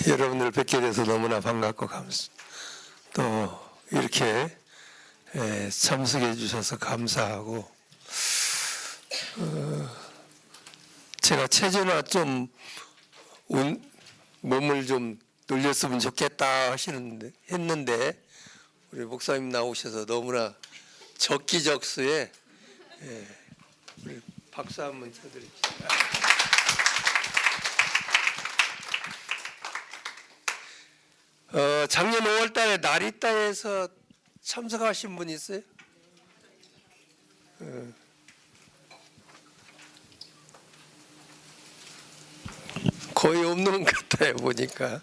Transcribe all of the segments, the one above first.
여러분들 뵙게 돼서 너무나 반갑고 또 이렇게 참석해 주셔서 감사하고, 제가 체조나 좀 몸을 좀 늘렸으면 좋겠다 했는데 우리 목사님 나오셔서 너무나 적기적소에 우리 박수 한번 쳐드립시다. 작년 5월 달에 나리따에서 참석하신 분 있어요? 거의 없는 것 같아요, 보니까.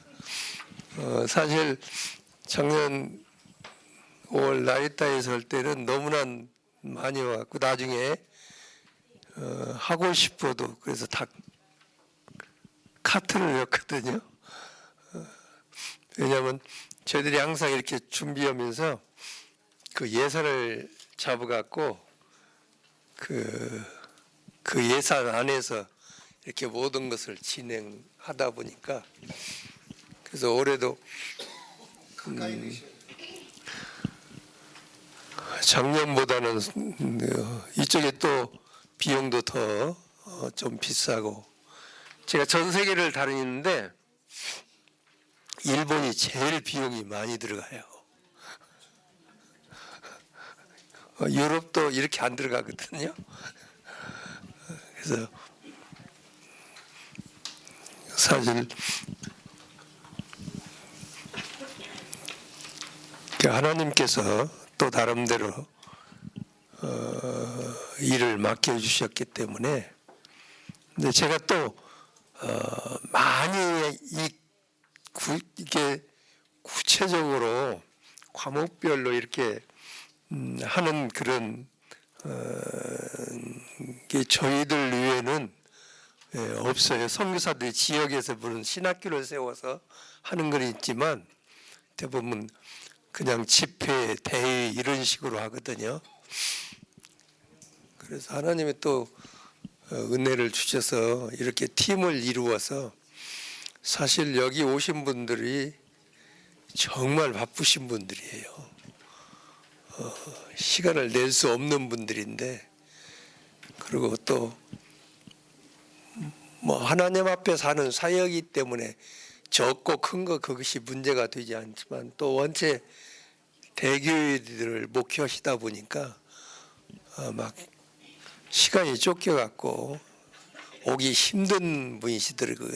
사실 작년 5월 나리따에서 할 때는 너무나 많이 와갖고 나중에 하고 싶어도 그래서 다 카트를 였거든요. 왜냐하면 저희들이 항상 이렇게 준비하면서 그 예산을 잡아갖고 그 예산 안에서 이렇게 모든 것을 진행하다 보니까, 그래서 올해도 작년보다는 이쪽에 또 비용도 더 좀 비싸고, 제가 전 세계를 다니는데 일본이 제일 비용이 많이 들어가요. 유럽도 이렇게 안 들어가거든요. 그래서 사실 하나님께서 또 나름대로 일을 맡겨주셨기 때문에, 근데 제가 또 많이 이게 구체적으로 과목별로 이렇게 하는 그런 게 저희들 위에는 없어요. 선교사들이 지역에서 무슨 신학교를 세워서 하는 건 있지만 대부분 그냥 집회, 대회 이런 식으로 하거든요. 그래서 하나님이 또 은혜를 주셔서 이렇게 팀을 이루어서, 사실 여기 오신 분들이 정말 바쁘신 분들이에요. 시간을 낼 수 없는 분들인데, 그리고 또 뭐 하나님 앞에 사는 사역이기 때문에 적고 큰 거 그것이 문제가 되지 않지만, 또 원체 대교회들을 목회하시다 보니까 막 시간이 쫓겨갖고 오기 힘든 분이시더라고요.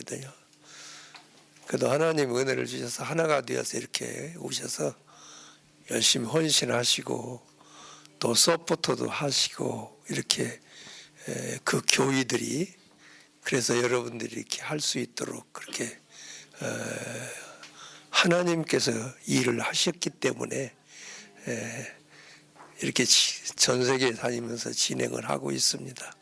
그래도 하나님 은혜를 주셔서 하나가 되어서 이렇게 오셔서 열심히 헌신하시고 또 서포터도 하시고, 이렇게 그 교회들이, 그래서 여러분들이 이렇게 할 수 있도록 그렇게 하나님께서 일을 하셨기 때문에 이렇게 전 세계에 다니면서 진행을 하고 있습니다.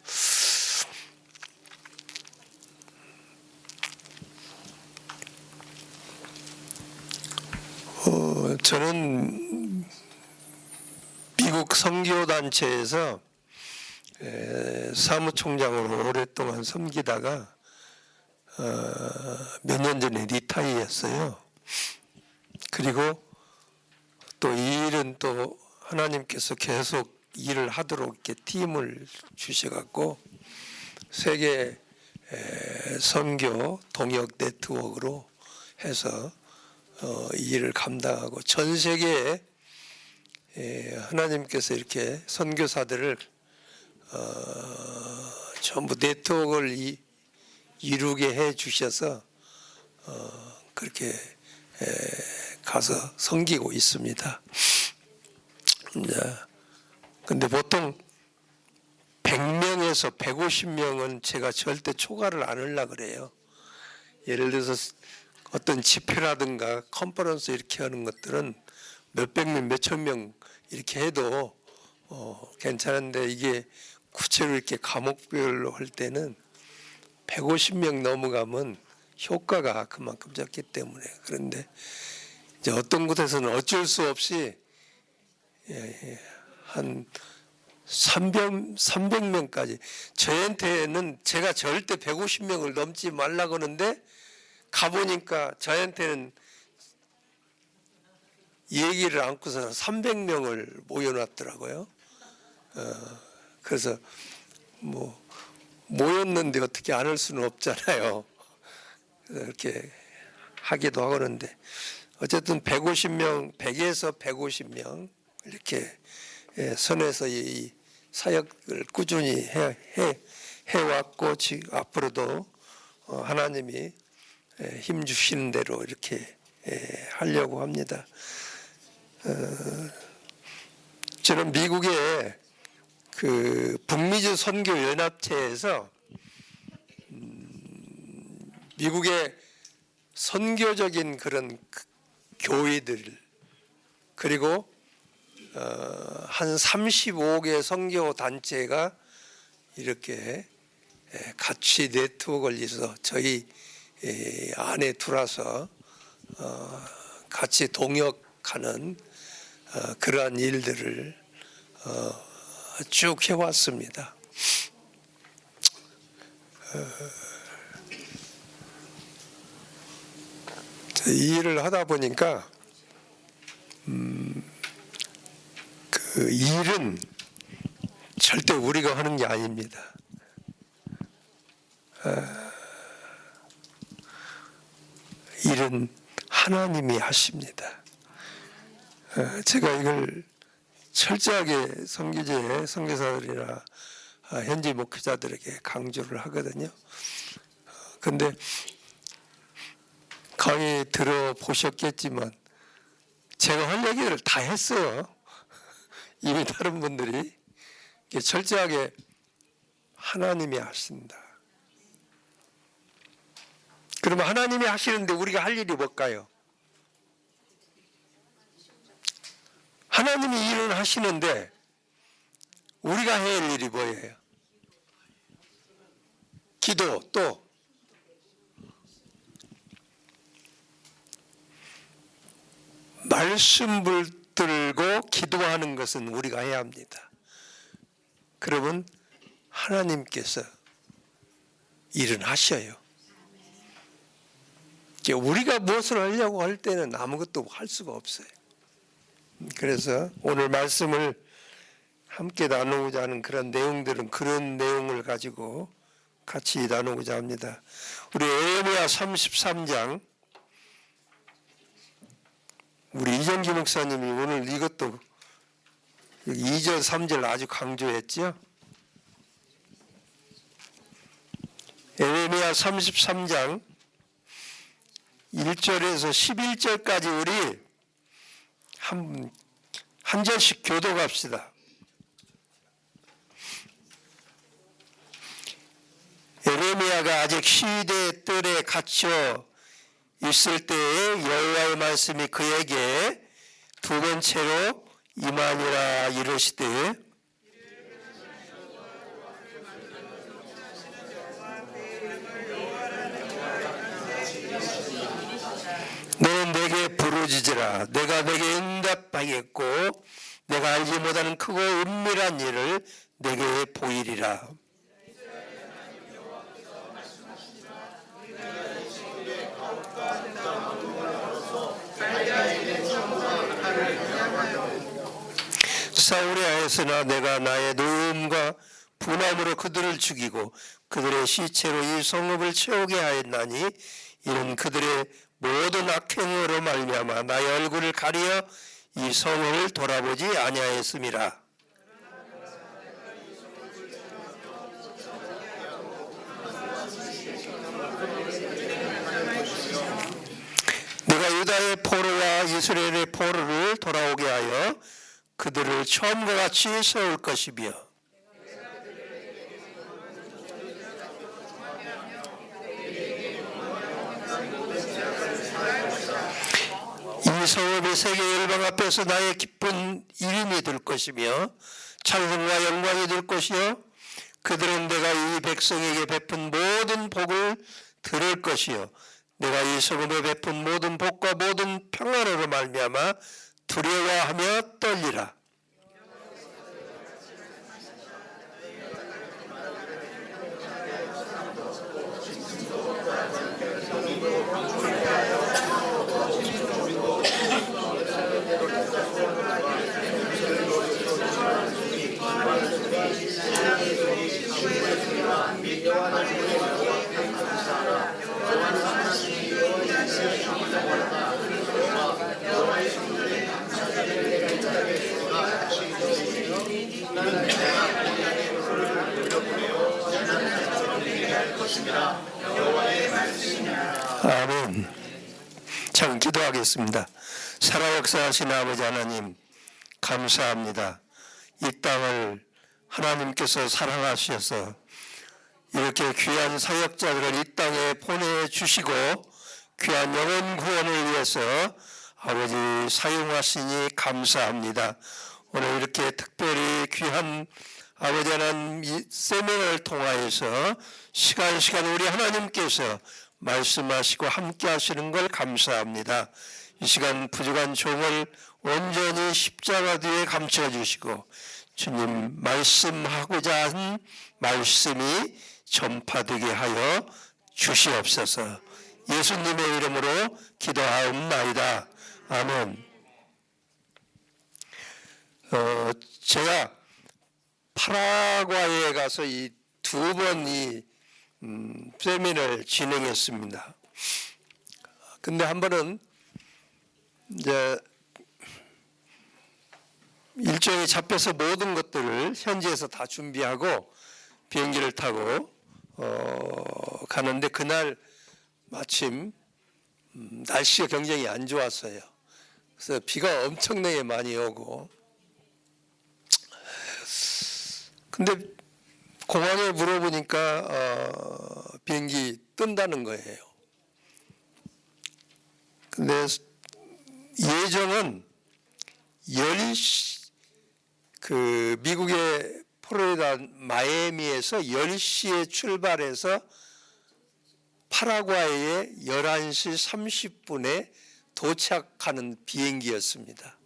저는 미국 선교단체에서 사무총장으로 오랫동안 섬기다가 몇 년 전에 리타이어했어요. 그리고 또 이 일은 또 하나님께서 계속 일을 하도록 이렇게 팀을 주셔갖고 세계 선교 동역 네트워크로 해서 이 일을 감당하고, 전 세계에 하나님께서 이렇게 선교사들을 전부 네트워크를 이루게 해 주셔서 그렇게 가서 섬기고 있습니다. 근데 보통 100명에서 150명은 제가 절대 초과를 안 하려고 그래요. 예를 들어서 어떤 집회라든가 컨퍼런스 이렇게 하는 것들은 몇백 명, 몇천 명 이렇게 해도 괜찮은데, 이게 구체로 이렇게 과목별로 할 때는 150명 넘어가면 효과가 그만큼 적기 때문에. 그런데 이제 어떤 곳에서는 어쩔 수 없이 한 300명까지, 저한테는 제가 절대 150명을 넘지 말라고 하는데 가보니까 저한테는 얘기를 안고서 300명을 모여놨더라고요. 그래서 뭐 모였는데 어떻게 안 할 수는 없잖아요. 이렇게 하기도 하는데 어쨌든 150명, 100에서 150명 이렇게 선에서 이 사역을 꾸준히 해왔고 앞으로도 하나님이 힘 주시는 대로 이렇게 하려고 합니다. 저는 미국의 그 북미주 선교 연합체에서 미국의 선교적인 그런 교회들 그리고 한 35개 선교 단체가 이렇게 같이 네트워크를 이뤄서 저희 안에 들어와서 같이 동역하는 그러한 일들을 쭉 해왔습니다. 이 일을 하다 보니까 그 일은 절대 우리가 하는 게 아닙니다. 일은 하나님이 하십니다. 제가 이걸 철저하게 선교제의 선교사들이나 현지 목회자들에게 강조를 하거든요. 근데 강의 들어보셨겠지만 제가 할 얘기를 다 했어요. 이미 다른 분들이 철저하게 하나님이 하신다. 그러면 하나님이 하시는데 우리가 할 일이 뭘까요? 하나님이 일을 하시는데 우리가 해야 할 일이 뭐예요? 기도, 또 말씀 붙들고 기도하는 것은 우리가 해야 합니다. 그러면 하나님께서 일은 하셔요. 우리가 무엇을 하려고 할 때는 아무것도 할 수가 없어요. 그래서 오늘 말씀을 함께 나누고자 하는 그런 내용들은 그런 내용을 가지고 같이 나누고자 합니다. 우리 에레미야 33장, 우리 이정기 목사님이 오늘 이것도 2절 3절 아주 강조했죠. 에레미야 33장 1절에서 11절까지 우리 한 절씩 교독합시다. 에레미야가 아직 시대의 뜰에 갇혀 있을 때에 여호와의 말씀이 그에게 두 번째로 임하니라 이르시되 너는 내게 부르짖으라. 내가 내게 응답하겠고 내가 알지 못하는 크고 은밀한 일을 내게 보이리라. 사울이 하였으나 내가 나의 노음과 분함으로 그들을 죽이고 그들의 시체로 이 성읍을 채우게 하였나니 이는 그들의 모든 악행으로 말미암아 나의 얼굴을 가리어 이 성읍을 돌아보지 아니하였음이라. 내가 유다의 포로와 이스라엘의 포로를 돌아오게 하여 그들을 처음과 같이 세울 것이며 이 성읍이 세계 열방 앞에서 나의 기쁜 이름이 될 것이며 찬송과 영광이 될 것이요 그들은 내가 이 백성에게 베푼 모든 복을 들을 것이요 내가 이 성읍에 베푼 모든 복과 모든 평안으로 말미암아 두려워하며 떨리라. 아멘. 참 기도하겠습니다. 살아 역사하신 아버지 하나님 감사합니다. 이 땅을 하나님께서 사랑하셔서 이렇게 귀한 사역자들을 이 땅에 보내주시고 귀한 영혼 구원을 위해서 아버지 사용하시니 감사합니다. 오늘 이렇게 특별히 귀한 아버지 하나님 이 세미나를 통하여서 시간 우리 하나님께서 말씀하시고 함께 하시는 걸 감사합니다. 이 시간 부족한 종을 온전히 십자가 뒤에 감춰주시고 주님 말씀하고자 한 말씀이 전파되게 하여 주시옵소서. 예수님의 이름으로 기도하옵나이다. 아멘. 제가 파라과이에 가서 이 두 번 이 세미나를 진행했습니다. 근데 한 번은 이제 일정이 잡혀서 모든 것들을 현지에서 다 준비하고 비행기를 타고 가는데 그날 마침 날씨가 굉장히 안 좋았어요. 그래서 비가 엄청나게 많이 오고 근데 공항에 물어보니까 비행기 뜬다는 거예요. 근데 예정은 10시 미국의 플로리다 마이애미에서 10시에 출발해서 파라과이에 11시 30분에 도착하는 비행기였습니다.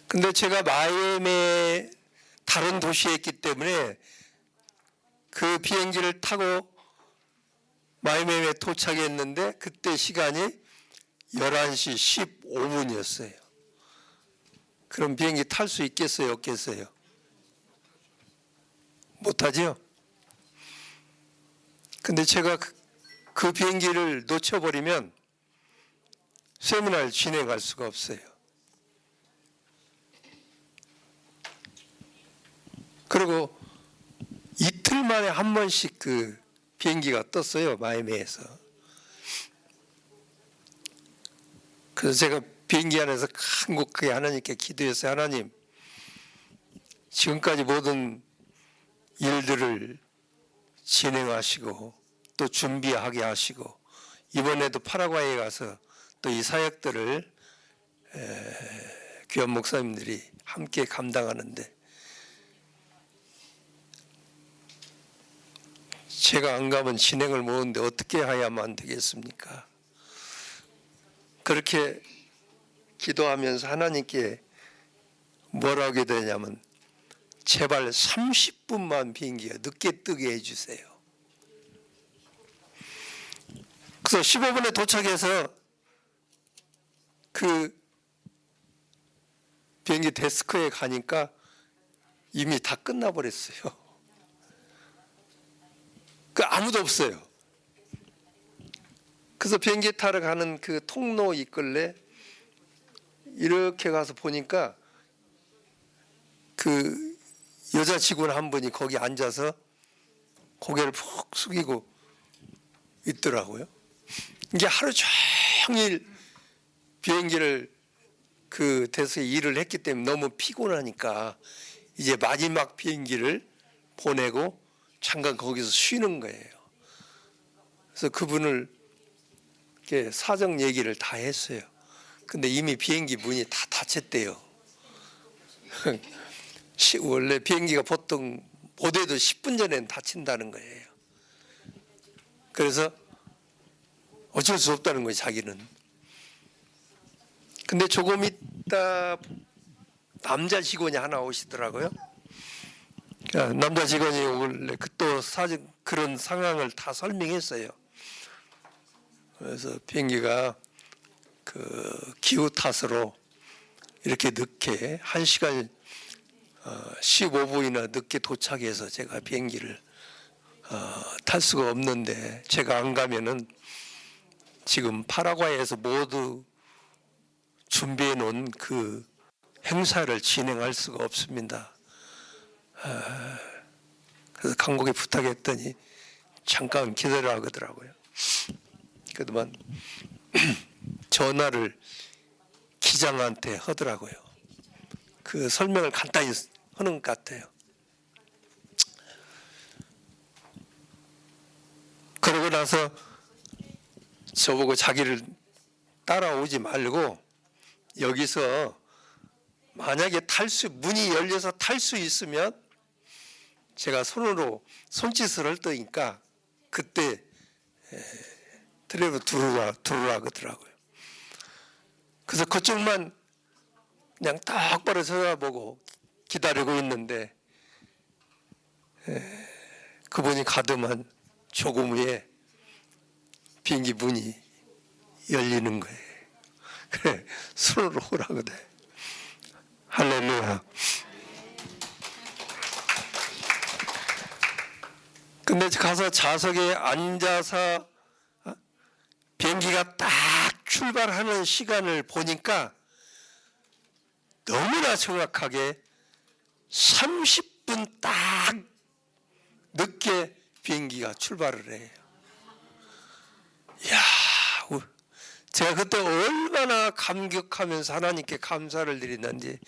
근데 제가 마이애미의 다른 도시에 있기 때문에 그 비행기를 타고 마이애미에 도착했는데 그때 시간이 11시 15분이었어요. 그럼 비행기 탈 수 있겠어요? 없겠어요? 못하죠? 근데 제가 그 비행기를 놓쳐버리면 세미나를 진행할 수가 없어요. 그리고 이틀 만에 한 번씩 그 비행기가 떴어요. 마이애미에서. 그래서 제가 비행기 안에서 간곡하게 하나님께 기도했어요. 하나님, 지금까지 모든 일들을 진행하시고 또 준비하게 하시고 이번에도 파라과이에 가서 또 이 사역들을 귀한 목사님들이 함께 감당하는데 제가 안 가면 진행을 못하는데 어떻게 해야만 되겠습니까? 그렇게 기도하면서 하나님께 뭐라고 하게 되냐면 제발 30분만 비행기가 늦게 뜨게 해주세요. 그래서 15분에 도착해서 그 비행기 데스크에 가니까 이미 다 끝나버렸어요. 아무도 없어요. 그래서 비행기 타러 가는 그 통로 이끌래 이렇게 가서 보니까 그 여자 직원 한 분이 거기 앉아서 고개를 푹 숙이고 있더라고요. 이게 하루 종일 비행기를 그 데스크에 일을 했기 때문에 너무 피곤하니까 이제 마지막 비행기를 보내고 잠깐 거기서 쉬는 거예요. 그래서 그분을 이렇게 사정 얘기를 다 했어요. 근데 이미 비행기 문이 다 닫혔대요. 원래 비행기가 보통 못해도 10분 전에는 닫힌다는 거예요. 그래서 어쩔 수 없다는 거예요, 자기는. 근데 조금 있다 남자 직원이 하나 오시더라고요. 남자 직원이 원래 또 사진 그런 상황을 다 설명했어요. 그래서 비행기가 그 기후 탓으로 이렇게 늦게 1시간 15분이나 늦게 도착해서 제가 비행기를 탈 수가 없는데 제가 안 가면은 지금 파라과이에서 모두 준비해 놓은 그 행사를 진행할 수가 없습니다. 그래서 간곡히 부탁했더니 잠깐 기다려 하더라고요. 그동안 전화를 기장한테 하더라고요. 그 설명을 간단히 하는 것 같아요. 그러고 나서 저보고 자기를 따라오지 말고 여기서 만약에 문이 열려서 탈 수 있으면 제가 손으로 손짓을 할 테니까 그때 트랩으로 들어오라 그러더라고요. 그래서 그쪽만 그냥 똑바로 쳐다보고 기다리고 있는데 그분이 가더만 조금 후에 비행기 문이 열리는 거예요. 그래, 손으로 오라고 돼. 할렐루야. 근데 가서 좌석에 앉아서 비행기가 딱 출발하는 시간을 보니까 너무나 정확하게 30분 딱 늦게 비행기가 출발을 해요. 이야, 제가 그때 얼마나 감격하면서 하나님께 감사를 드리는지,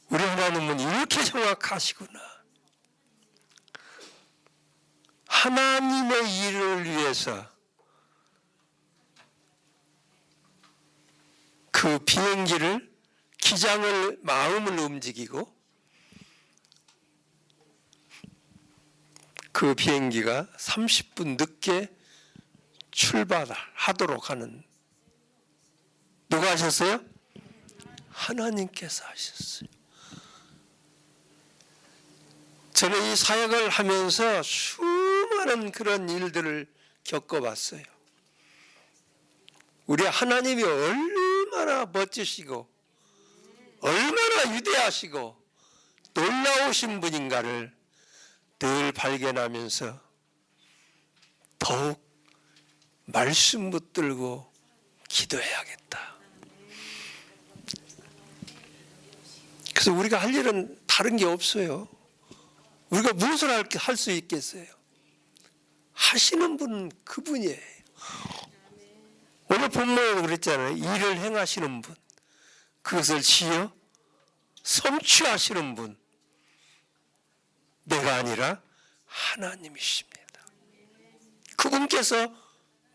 우리 하나님은 이렇게 정확하시구나. 하나님의 일을 위해서 그 비행기를, 기장을, 마음을 움직이고 그 비행기가 30분 늦게 출발하도록 하는, 누가 하셨어요? 하나님께서 하셨어요. 저는 이 사역을 하면서 수많은 그런 일들을 겪어봤어요. 우리 하나님이 얼마나 멋지시고 얼마나 위대하시고 놀라우신 분인가를 늘 발견하면서 더욱 말씀 붙들고 기도해야겠다. 그래서 우리가 할 일은 다른 게 없어요. 우리가 무엇을 할 수 있겠어요? 하시는 분은 그분이에요. 오늘 본문에 그랬잖아요. 일을 행하시는 분, 그것을 지어 성취하시는 분, 내가 아니라 하나님이십니다. 그분께서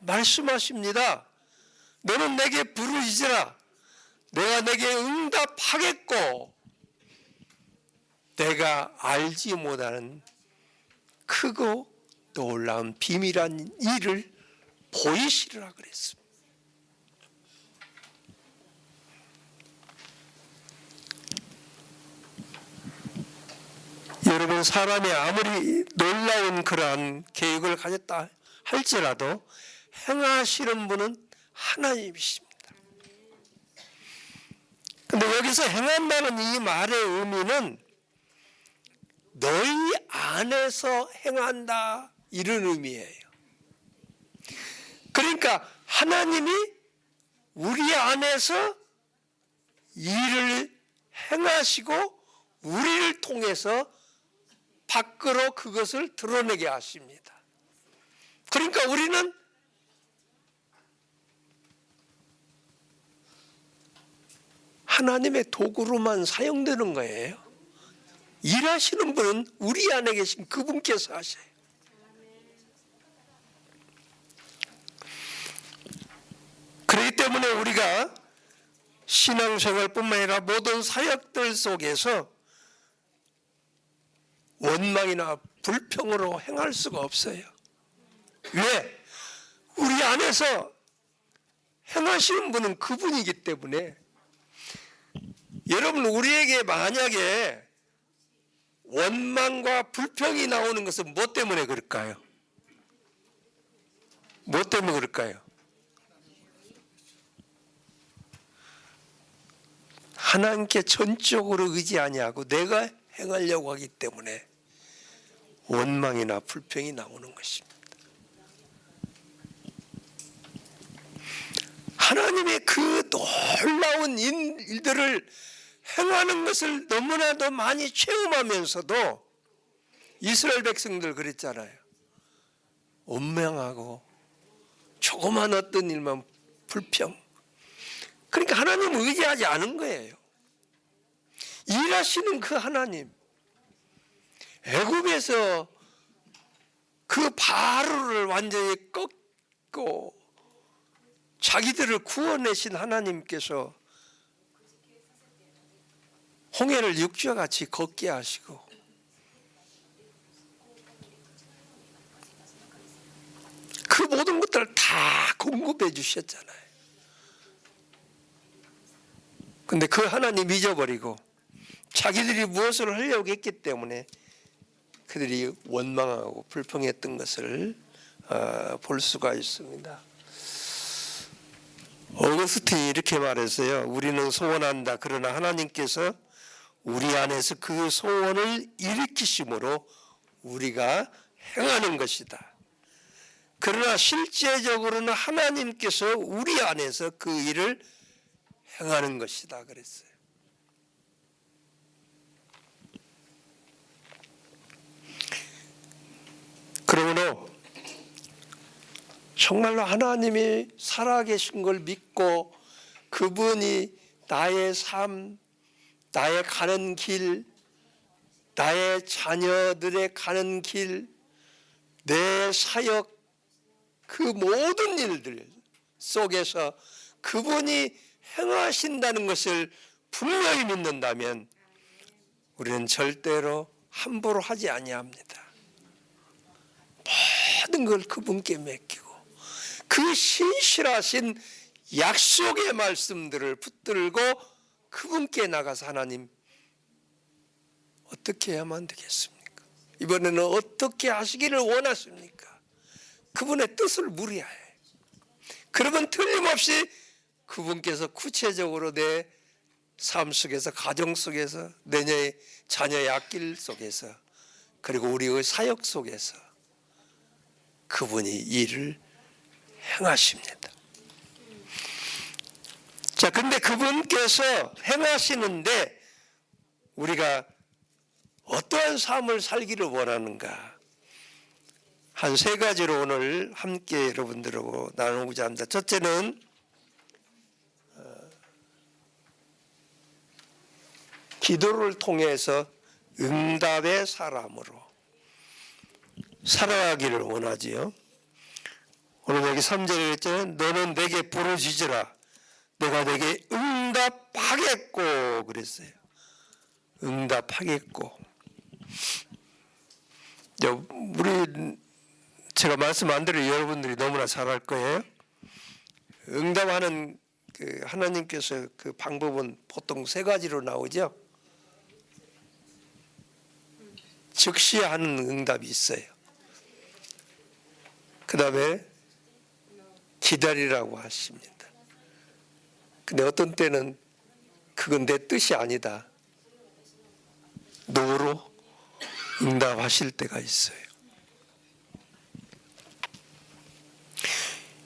말씀하십니다. 너는 내게 부르짖으라. 내가 내게 응답하겠고 내가 알지 못하는 크고 놀라운 비밀한 일을 보이시리라 그랬습니다. 여러분, 사람이 아무리 놀라운 그러한 계획을 가졌다 할지라도 행하시는 분은 하나님이십니다. 근데 여기서 행한다는 이 말의 의미는 너희 안에서 행한다, 이런 의미예요. 그러니까 하나님이 우리 안에서 일을 행하시고 우리를 통해서 밖으로 그것을 드러내게 하십니다. 그러니까 우리는 하나님의 도구로만 사용되는 거예요. 일하시는 분은 우리 안에 계신 그분께서 하셔요. 그렇기 때문에 우리가 신앙생활뿐만 아니라 모든 사역들 속에서 원망이나 불평으로 행할 수가 없어요. 왜? 우리 안에서 행하시는 분은 그분이기 때문에. 여러분, 우리에게 만약에 원망과 불평이 나오는 것은 무엇 때문에 그럴까요? 무엇 때문에 그럴까요? 하나님께 전적으로 의지 아니하고 내가 행하려고 하기 때문에 원망이나 불평이 나오는 것입니다. 하나님의 그 놀라운 일들을 행하는 것을 너무나도 많이 체험하면서도 이스라엘 백성들 그랬잖아요. 원망하고 조그만 어떤 일만 불평. 그러니까 하나님 의지하지 않은 거예요. 일하시는 그 하나님, 애굽에서 그 바로를 완전히 꺾고 자기들을 구원내신 하나님께서 홍해를 육지와 같이 걷게 하시고 그 모든 것들을 다 공급해 주셨잖아요. 근데 그 하나님 잊어버리고 자기들이 무엇을 하려고 했기 때문에 그들이 원망하고 불평했던 것을 볼 수가 있습니다. 어거스틴이 이렇게 말했어요. 우리는 소원한다. 그러나 하나님께서 우리 안에서 그 소원을 일으키심으로 우리가 행하는 것이다. 그러나 실제적으로는 하나님께서 우리 안에서 그 일을 행하는 것이다 그랬어요. 그러므로 정말로 하나님이 살아계신 걸 믿고 그분이 나의 삶, 나의 가는 길, 나의 자녀들의 가는 길, 내 사역, 그 모든 일들 속에서 그분이 행하신다는 것을 분명히 믿는다면 우리는 절대로 함부로 하지 아니합니다. 모든 걸 그분께 맡기고 그 신실하신 약속의 말씀들을 붙들고 그분께 나가서 하나님 어떻게 해야만 되겠습니까? 이번에는 어떻게 하시기를 원하십니까? 그분의 뜻을 물어야 해. 그러면 틀림없이 그분께서 구체적으로 내 삶 속에서, 가정 속에서, 내 자녀의 앞길 속에서, 그리고 우리의 사역 속에서 그분이 일을 행하십니다. 자, 근데 그분께서 행하시는데 우리가 어떠한 삶을 살기를 원하는가? 한 세 가지로 오늘 함께 여러분들하고 나누고자 합니다. 첫째는 기도를 통해서 응답의 사람으로 살아가기를 원하지요. 오늘 여기 3절에 있잖아요. 너는 내게 부르짖으라. 내가 내게 응답하겠고 그랬어요. 응답하겠고. 제가 말씀 안 드려 여러분들이 너무나 잘 알 거예요. 응답하는 그 하나님께서 그 방법은 보통 세 가지로 나오죠. 즉시 하는 응답이 있어요. 그 다음에 기다리라고 하십니다. 근데 어떤 때는 그건 내 뜻이 아니다. 노로 응답하실 때가 있어요.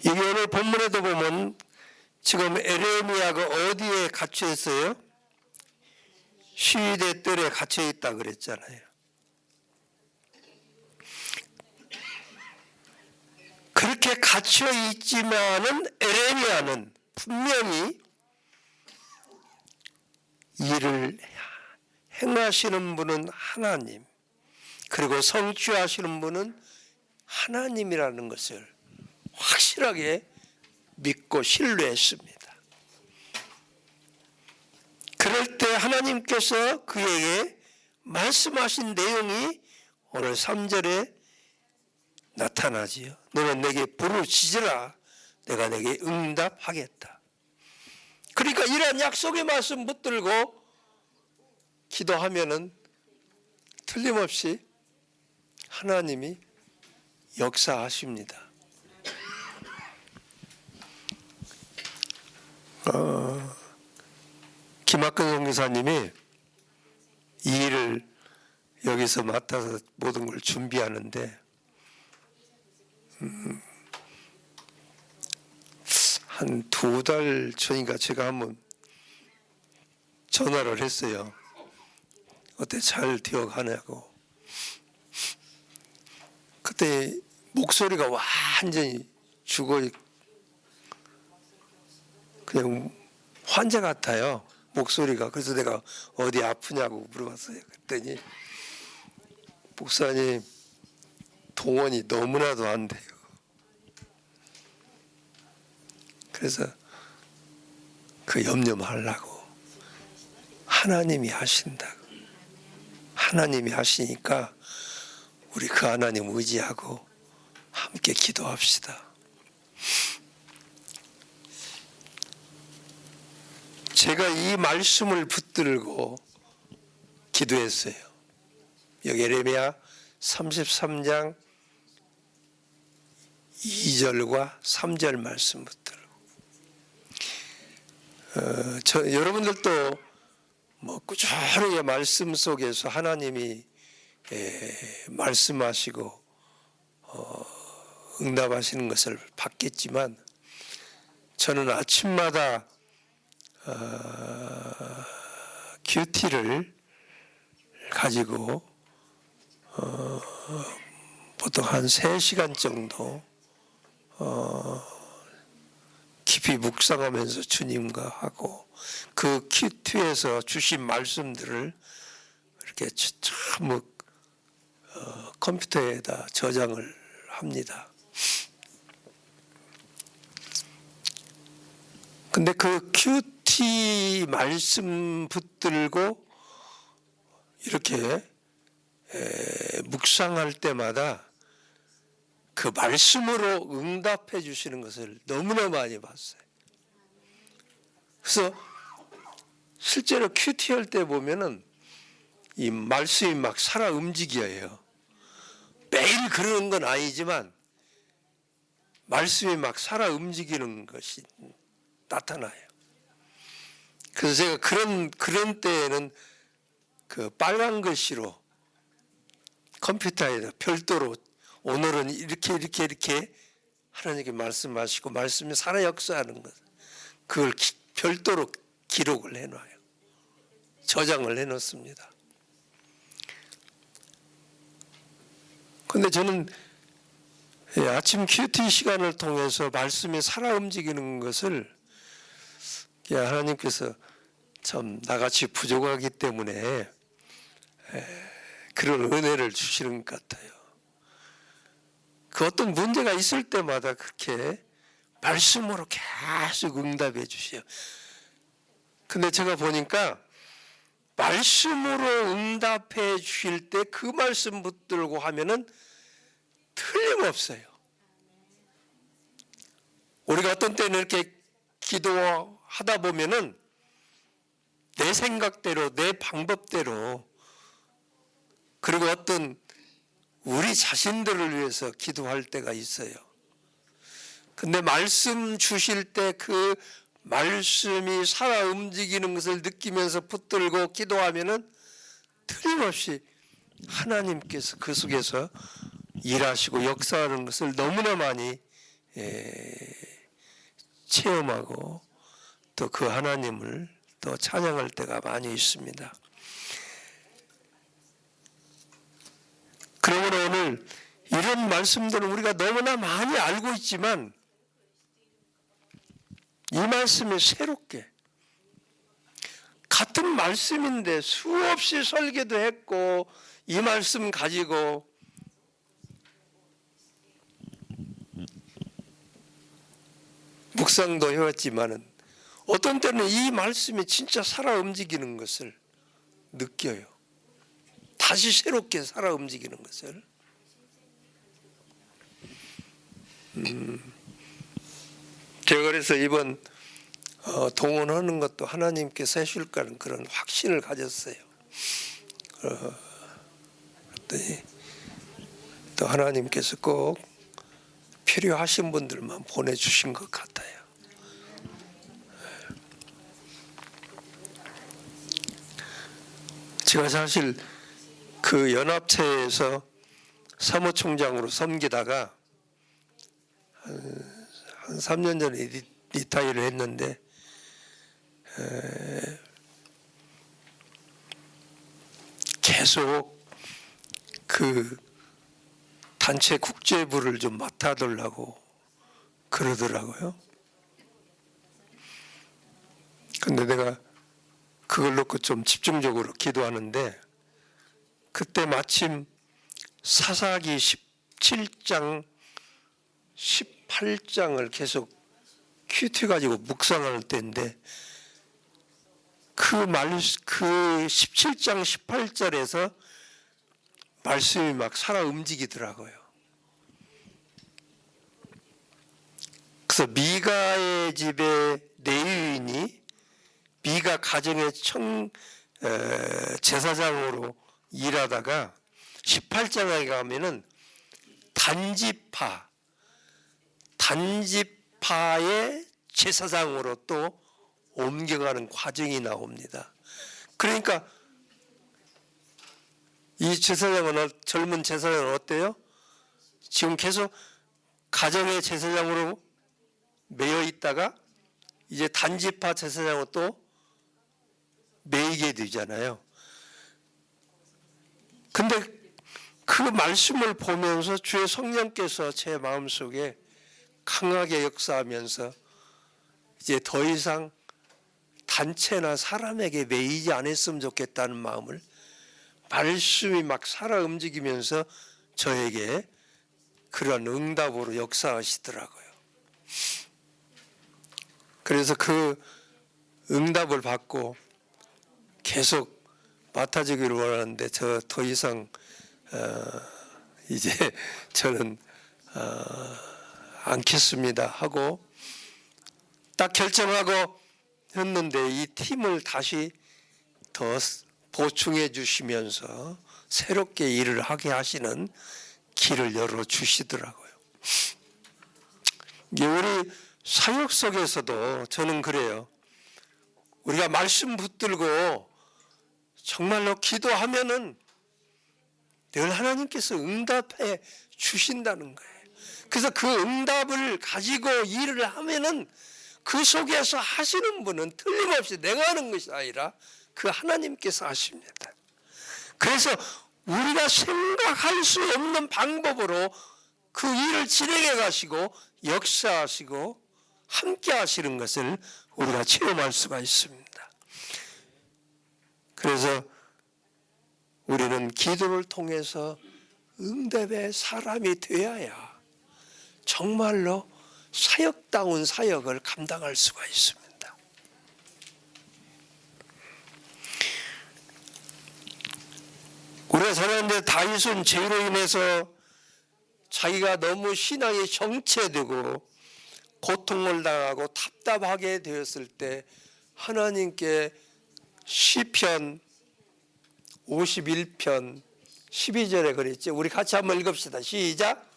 이게 오늘 본문에도 보면 지금 에레미야가 어디에 갇혀 있어요? 시위대 뜰에 갇혀 있다 그랬잖아요. 그렇게 갇혀 있지만은 에레미야는 분명히 일을 행하시는 분은 하나님, 그리고 성취하시는 분은 하나님이라는 것을 확실하게 믿고 신뢰했습니다. 그럴 때 하나님께서 그에게 말씀하신 내용이 오늘 3절에 나타나지요. 너는 내게 부르짖으라. 내가 내게 응답하겠다. 그러니까 이러한 약속의 말씀 붙들고 기도하면은 틀림없이 하나님이 역사하십니다. 김학근 선교사님이 이 일을 여기서 맡아서 모든 걸 준비하는데 한 2달 전인가 제가 한번 전화를 했어요. 어때 잘 되어가냐고. 그때 목소리가 완전히 죽어 그냥 환자 같아요. 목소리가. 그래서 내가 어디 아프냐고 물어봤어요. 그랬더니 목사님 동원이 너무나도 안 돼요. 그래서 그 염려 말라고. 하나님이 하신다고. 하나님이 하시니까 우리 그 하나님 의지하고 함께 기도합시다. 제가 이 말씀을 붙들고 기도했어요. 여기 에레미야 33장 2절과 3절 말씀 붙들고 여러분들도 뭐 꾸준히 말씀 속에서 하나님이 말씀하시고 응답하시는 것을 봤겠지만 저는 아침마다 큐티를 가지고 보통 한 3시간 정도 깊이 묵상하면서 주님과 하고 그 큐티에서 주신 말씀들을 이렇게 참 컴퓨터에다 저장을 합니다. 근데 그 큐티 말씀 붙들고 이렇게 묵상할 때마다 그 말씀으로 응답해 주시는 것을 너무나 많이 봤어요. 그래서 실제로 큐티 할 때 보면은 이 말씀이 막 살아 움직여요. 매일 그러는 건 아니지만 말씀이 막 살아 움직이는 것이 나타나요. 그래서 제가 그런 때에는 그 빨간 글씨로 컴퓨터에다 별도로 오늘은 이렇게 하나님께 말씀하시고 말씀이 살아 역사하는 것 그걸 별도로 기록을 해놔요. 저장을 해놓습니다. 그런데 저는 아침 큐티 시간을 통해서 말씀이 살아 움직이는 것을 하나님께서 참 나같이 부족하기 때문에 그런 은혜를 주시는 것 같아요. 그 어떤 문제가 있을 때마다 그렇게 말씀으로 계속 응답해 주세요. 근데 제가 보니까 말씀으로 응답해 주실 때 그 말씀 붙들고 하면은 틀림없어요. 우리가 어떤 때는 이렇게 기도하다 보면은 내 생각대로 내 방법대로 그리고 어떤 우리 자신들을 위해서 기도할 때가 있어요. 근데 말씀 주실 때 그 말씀이 살아 움직이는 것을 느끼면서 붙들고 기도하면은 틀림없이 하나님께서 그 속에서 일하시고 역사하는 것을 너무나 많이 체험하고 또 그 하나님을 또 찬양할 때가 많이 있습니다. 그러므로 오늘 이런 말씀들은 우리가 너무나 많이 알고 있지만 이 말씀이 새롭게 같은 말씀인데 수없이 설교도 했고 이 말씀 가지고 묵상도 해왔지만은 어떤 때는 이 말씀이 진짜 살아 움직이는 것을 느껴요. 다시 새롭게 살아 움직이는 것을. 제가 그래서 이번 동원하는 것도 하나님께서 해줄 거라는 그런 확신을 가졌어요. 그랬더니 또 하나님께서 꼭 필요하신 분들만 보내주신 것 같아요. 제가 사실 그 연합체에서 사무총장으로 섬기다가 한 3년 전에 리타이어를 했는데 계속 그 단체 국제부를 좀 맡아달라고 그러더라고요. 근데 내가 그걸 놓고 좀 집중적으로 기도하는데 그때 마침 사사기 17장 18장을 계속 큐티 가지고 묵상할 때인데 그 17장 18절에서 말씀이 막 살아 움직이더라고요. 그래서 미가의 집에 레위인이 미가 가정의 제사장으로 일하다가 18장에 가면은 단지파의 제사장으로 또 옮겨가는 과정이 나옵니다. 그러니까 이 제사장은, 젊은 제사장은 어때요? 지금 계속 가정의 제사장으로 매여 있다가 이제 단지파 제사장으로 또 매이게 되잖아요. 근데 그 말씀을 보면서 주의 성령께서 제 마음속에 강하게 역사하면서 이제 더 이상 단체나 사람에게 매이지 않았으면 좋겠다는 마음을 말씀이 막 살아 움직이면서 저에게 그런 응답으로 역사하시더라고요. 그래서 그 응답을 받고 계속 맡아주기를 원하는데 저 더 이상 이제 저는 않겠습니다 하고 딱 결정하고 했는데 이 팀을 다시 더 보충해 주시면서 새롭게 일을 하게 하시는 길을 열어주시더라고요. 이게 우리 사역 속에서도 저는 그래요. 우리가 말씀 붙들고 정말로 기도하면은 늘 하나님께서 응답해 주신다는 거예요. 그래서 그 응답을 가지고 일을 하면은 그 속에서 하시는 분은 틀림없이 내가 하는 것이 아니라 그 하나님께서 하십니다. 그래서 우리가 생각할 수 없는 방법으로 그 일을 진행해 가시고 역사하시고 함께 하시는 것을 우리가 체험할 수가 있습니다. 그래서 우리는 기도를 통해서 응답의 사람이 되어야 정말로 사역다운 사역을 감당할 수가 있습니다. 우리가 잘 아는데 다윗은 죄로 인해서 자기가 너무 신앙이 정체되고 고통을 당하고 답답하게 되었을 때 하나님께 시편 51편 12절에 그랬죠. 우리 같이 한번 읽읍시다. 시작.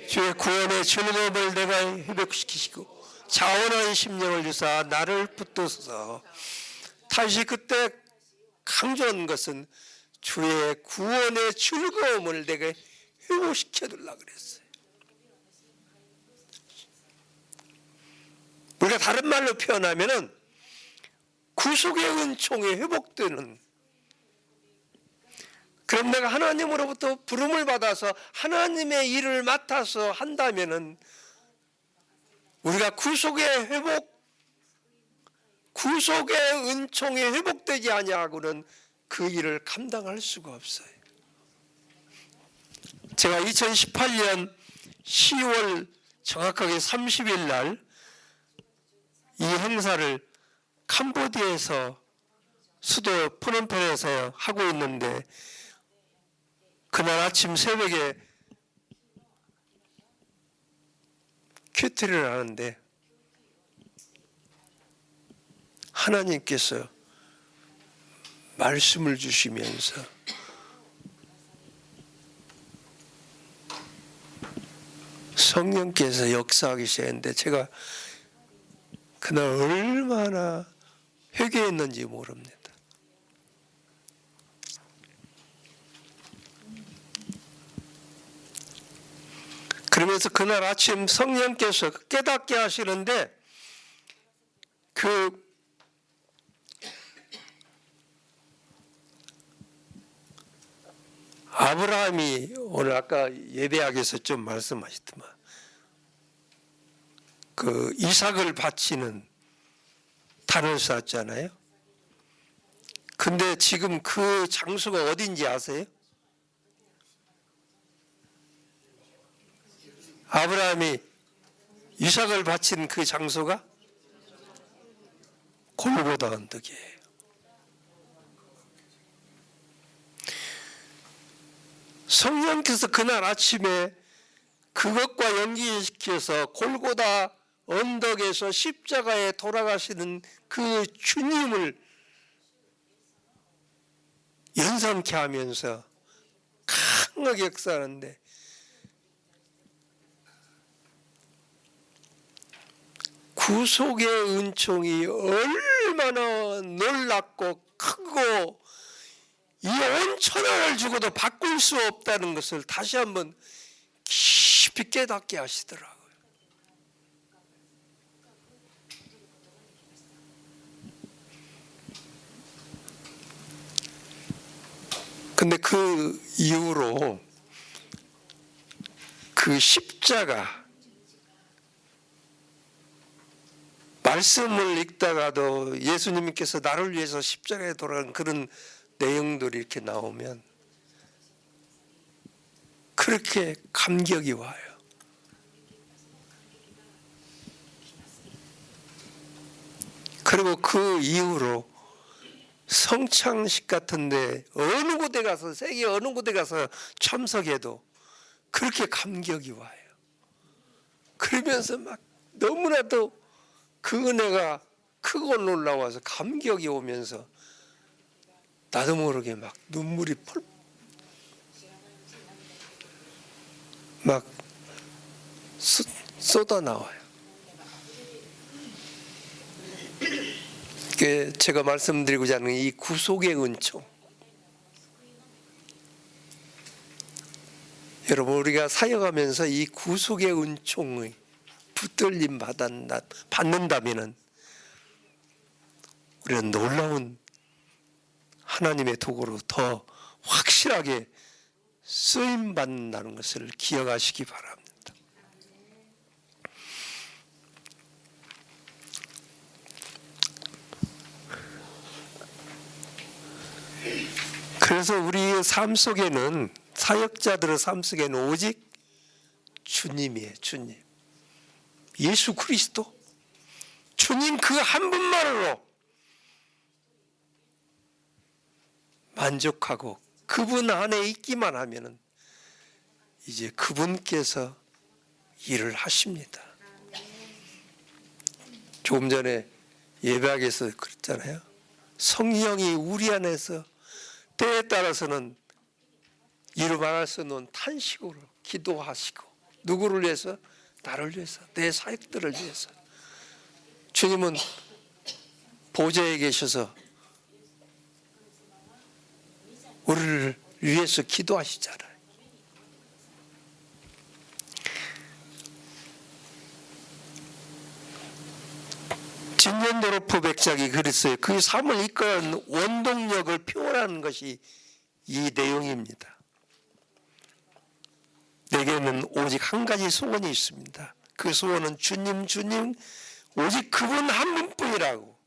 주의 구원의 즐거움을 내가 회복시키시고 자원한 심령을 주사 나를 붙드소서. 다시 그때 강조한 것은 주의 구원의 즐거움을 내가 회복시켜 두려고 그랬어요. 우리가 다른 말로 표현하면은 구속의 은총이 회복되는, 그럼 내가 하나님으로부터 부름을 받아서 하나님의 일을 맡아서 한다면은 우리가 구속의 은총이 회복되지 아니하고는 그 일을 감당할 수가 없어요. 제가 2018년 10월 정확하게 30일 날 이 행사를 캄보디아에서 수도 프놈펜에서 하고 있는데 그날 아침 새벽에 큐티를 하는데 하나님께서 말씀을 주시면서 성령께서 역사하기 시작했는데 제가 그날 얼마나 회개했는지 모릅니다. 그러면서 그날 아침 성령께서 깨닫게 하시는데 아브라함이 오늘 아까 예배학에서 좀 말씀하셨더만 그 이삭을 바치는 단을 쌓았잖아요. 근데 지금 그 장소가 어딘지 아세요? 아브라함이 이삭을 바친 그 장소가 골고다 언덕이에요. 성령께서 그날 아침에 그것과 연기시켜서 골고다 언덕에서 십자가에 돌아가시는 그 주님을 연상케 하면서 강하게 역사하는데, 구속의 은총이 얼마나 놀랍고 크고 이 온 천하를 주고도 바꿀 수 없다는 것을 다시 한번 깊이 깨닫게 하시더라고요. 근데 그 이후로 그 십자가 말씀을 읽다가도 예수님께서 나를 위해서 십자가에 돌아간 그런 내용들이 이렇게 나오면 그렇게 감격이 와요. 그리고 그 이후로 성창식 같은데 어느 곳에 가서, 세계 어느 곳에 가서 참석해도 그렇게 감격이 와요. 그러면서 막 너무나도 그 은혜가 크고 놀라워서 감격이 오면서 나도 모르게 막 눈물이 막 쏟아 나와요. 제가 말씀드리고자 하는 이 구속의 은총, 여러분 우리가 사역하면서 이 구속의 은총의 붙들림 받는다면 우리는 놀라운 하나님의 도구로 더 확실하게 쓰임 받는다는 것을 기억하시기 바랍니다. 그래서 우리의 삶 속에는, 사역자들의 삶 속에는 오직 주님이에요. 주님, 예수 그리스도, 주님 그 한 분만으로 만족하고 그분 안에 있기만 하면은 이제 그분께서 일을 하십니다. 조금 전에 예배학에서 그랬잖아요. 성령이 우리 안에서 때에 따라서는 이루 말할 수 없는 탄식으로 기도하시고, 누구를 위해서? 나를 위해서, 내 사역들을 위해서. 주님은 보좌에 계셔서 우리를 위해서 기도하시잖아요. 진년도로프 백작이 그랬어요. 그 삶을 이끄는 원동력을 표현하는 것이 이 내용입니다. 내게는 오직 한 가지 소원이 있습니다. 그 소원은 주님, 주님, 오직 그분 한 분뿐이라고.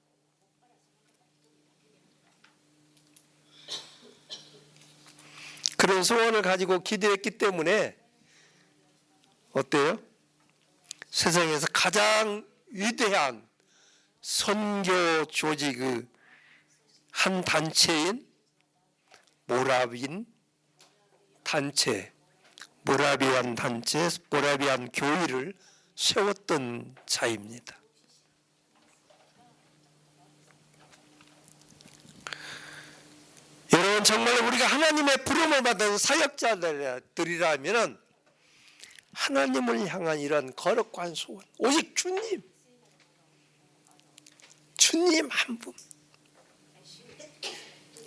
그런 소원을 가지고 기도했기 때문에 어때요? 세상에서 가장 위대한 선교 조직의 한 단체인 모라비안 단체, 모라비안 교회를 세웠던 자입니다. 여러분, 정말 우리가 하나님의 부름을 받은 사역자들이라면 하나님을 향한 이런 거룩한 소원, 오직 주님, 주님 한 분,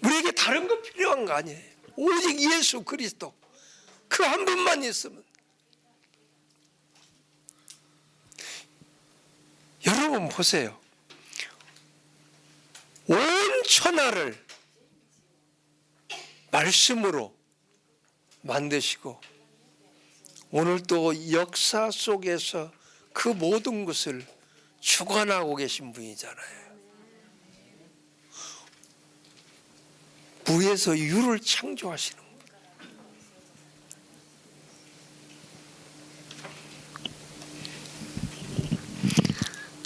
우리에게 다른 거 필요한 거 아니에요. 오직 예수 그리스도 그 한 분만 있으면. 여러분 보세요. 온 천하를 말씀으로 만드시고 오늘 또 역사 속에서 그 모든 것을 주관하고 계신 분이잖아요. 무에서 유를 창조하시는 거예요.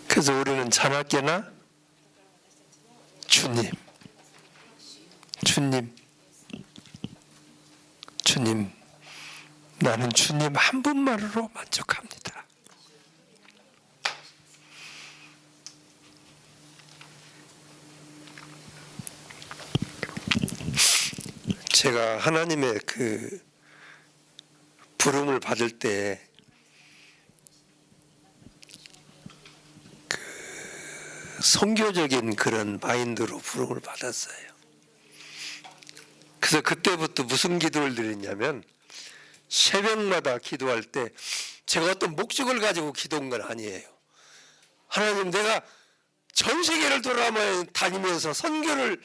그래서 우리는 자나깨나 주님, 나는 주님 한 분만으로 만족합니다. 제가 하나님의 그 부름을 받을 때 선교적인 그런 마인드로 부름을 받았어요. 그래서 그때부터 무슨 기도를 드렸냐면 새벽마다 기도할 때 제가 어떤 목적을 가지고 기도한 건 아니에요. 하나님, 내가 전 세계를 돌아다니면서 선교를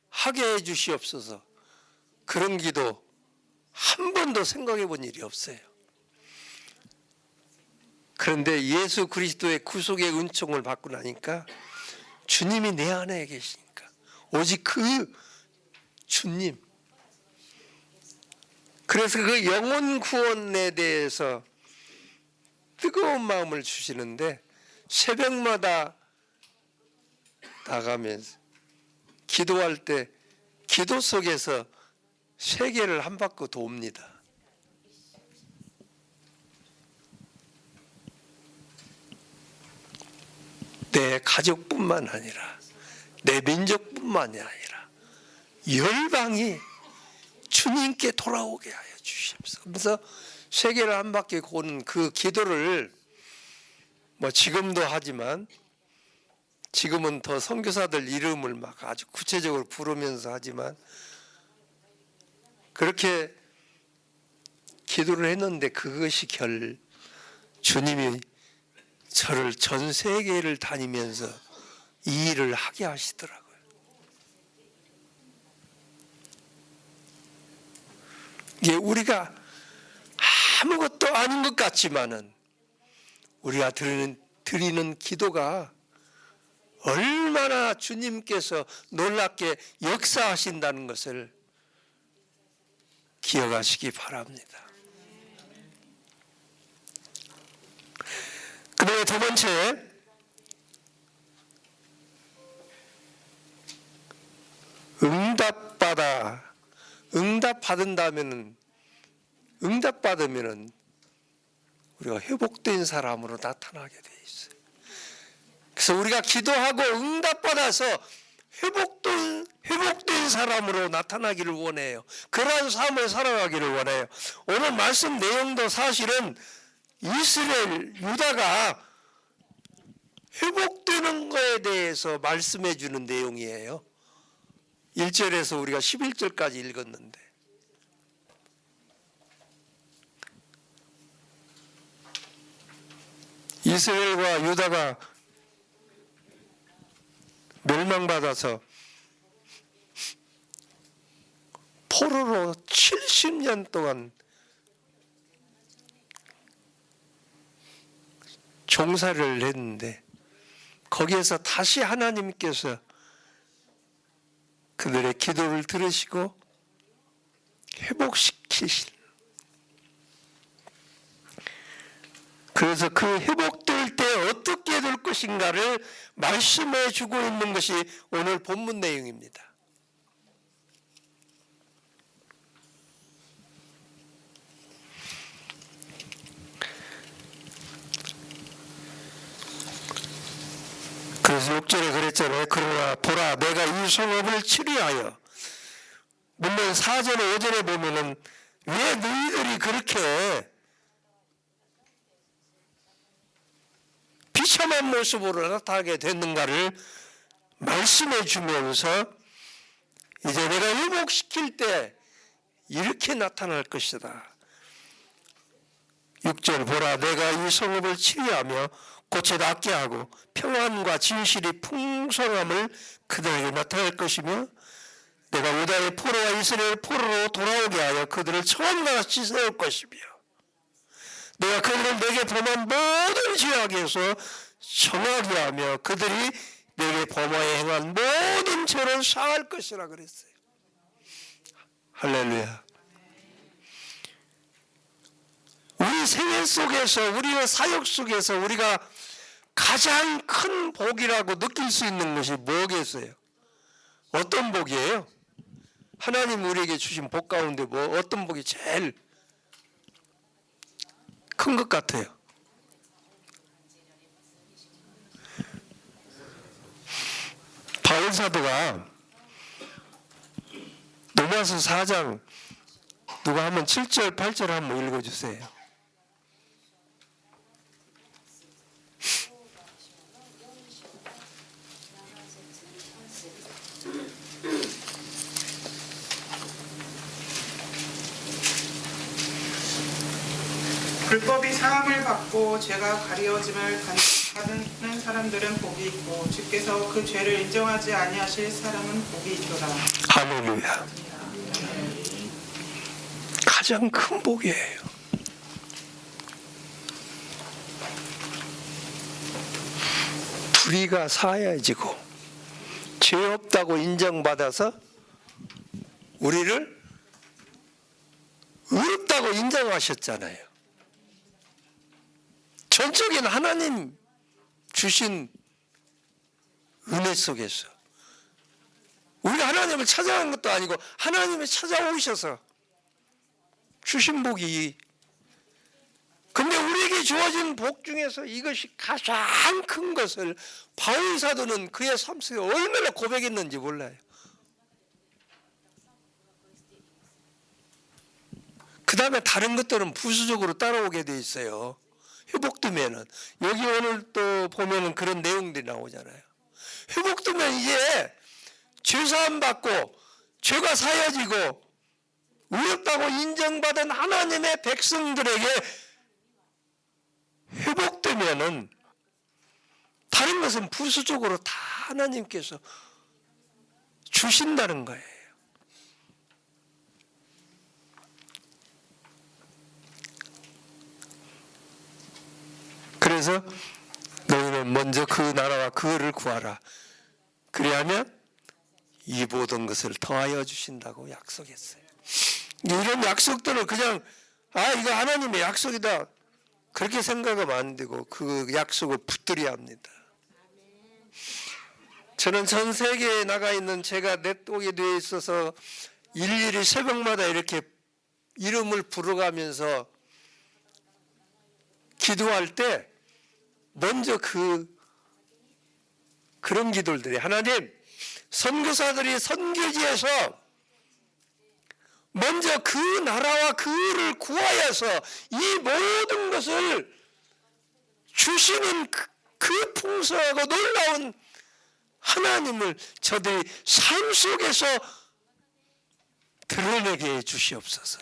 하게 해 주시옵소서. 그런 기도 한 번도 생각해 본 일이 없어요. 그런데 예수 그리스도의 구속의 은총을 받고 나니까 주님이 내 안에 계시니까 오직 그 주님, 그래서 그 영혼 구원에 대해서 뜨거운 마음을 주시는데 새벽마다 나가면서 기도할 때 기도 속에서 세계를 한 바퀴 돕니다. 내 가족뿐만 아니라 내 민족뿐만이 아니라 열방이 주님께 돌아오게 하여 주시옵소서. 그래서 세계를 한 바퀴 도는 그 기도를 지금도 하지만 지금은 더 선교사들 이름을 막 아주 구체적으로 부르면서 하지만 그렇게 기도를 했는데 그것이 주님이 저를 전 세계를 다니면서 이 일을 하게 하시더라고요. 이게 우리가 아무것도 아닌 것 같지만은 우리가 드리는 기도가 얼마나 주님께서 놀랍게 역사하신다는 것을 기억하시기 바랍니다. 그 다음에 두 번째, 응답받으면 우리가 회복된 사람으로 나타나게 돼 있어요. 그래서 우리가 기도하고 응답받아서 회복된 사람으로 나타나기를 원해요. 그러한 삶을 살아가기를 원해요. 오늘 말씀 내용도 사실은 이스라엘, 유다가 회복되는 것에 대해서 말씀해 주는 내용이에요. 1절에서 우리가 11절까지 읽었는데 이스라엘과 유다가 멸망받아서 포로로 70년 동안 종사를 했는데 거기에서 다시 하나님께서 그들의 기도를 들으시고 회복시키신, 그래서 그 회복될 때 어떻게 될 것인가를 말씀해 주고 있는 것이 오늘 본문 내용입니다. 그래서 6절에 그랬잖아요. 그러나 보라, 내가 이 성읍을 치리하여. 물론 4절에 5절에 보면은 왜 너희들이 그렇게 비참한 모습으로 나타나게 됐는가를 말씀해 주면서 이제 내가 회복시킬 때 이렇게 나타날 것이다. 6절, 보라, 내가 이 성읍을 치리하며 고쳐 낫게 하고 평안과 진실이 풍성함을 그들에게 나타낼 것이며 내가 유다의 포로와 이스라엘 포로로 돌아오게 하여 그들을 처음과 같이 세울 것이며 내가 그들을 내게 범한 모든 죄악에서 정하게 하며 그들이 내게 범하여 행한 모든 죄를 사할 것이라 그랬어요. 할렐루야. 우리 생애 속에서, 우리의 사역 속에서 우리가 가장 큰 복이라고 느낄 수 있는 것이 뭐겠어요? 어떤 복이에요? 하나님 우리에게 주신 복 가운데 어떤 복이 제일 큰 것 같아요? 바울 사도가 로마서 4장 누가 한번 7절 8절 한번 읽어주세요. 불법이 사함을 받고 죄가 가리워짐을 받는 사람들은 복이 있고 주께서 그 죄를 인정하지 아니하실 사람은 복이 있도다. 할렐루야. 가장 큰 복이에요. 불의가 사해지고 죄 없다고 인정받아서 우리를 의롭다고 인정하셨잖아요. 전적인 하나님 주신 은혜 속에서 우리가 하나님을 찾아간 것도 아니고 하나님이 찾아오셔서 주신 복이, 근데 우리에게 주어진 복 중에서 이것이 가장 큰 것을 바울 사도는 그의 삶 속에 얼마나 고백했는지 몰라요. 그 다음에 다른 것들은 부수적으로 따라오게 돼 있어요. 회복되면은 여기 오늘 또 보면은 그런 내용들이 나오잖아요. 회복되면 이제 죄사함 받고 죄가 사여지고 의롭다고 인정받은 하나님의 백성들에게 회복되면은 다른 것은 부수적으로 다 하나님께서 주신다는 거예요. 그래서 너희는 먼저 그 나라와 그를 구하라. 그리하면 이 모든 것을 더하여 주신다고 약속했어요. 이런 약속들을 그냥 이거 하나님의 약속이다 그렇게 생각하면 안 되고 그 약속을 붙들어야 합니다. 저는 전 세계에 나가 있는 제가 네트워크에 되어 있어서 일일이 새벽마다 이렇게 이름을 부르가면서 기도할 때 먼저 그런 기도들이, 하나님 선교사들이 선교지에서 먼저 그 나라와 그를 구하여서 이 모든 것을 주시는 그 풍성하고 놀라운 하나님을 저들이 삶 속에서 드러내게 해 주시옵소서.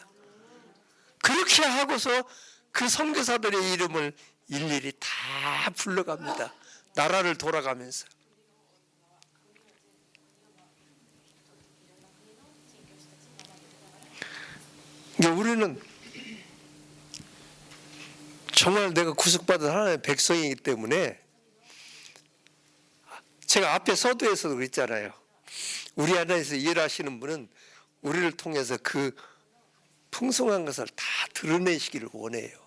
그렇게 하고서 그 선교사들의 이름을 일일이 다 불러갑니다. 나라를 돌아가면서. 우리는 정말 내가 구속받은 하나님의 백성이기 때문에, 제가 앞에 서두에서도 그랬잖아요. 우리 안에서 일하시는 분은 우리를 통해서 그 풍성한 것을 다 드러내시기를 원해요.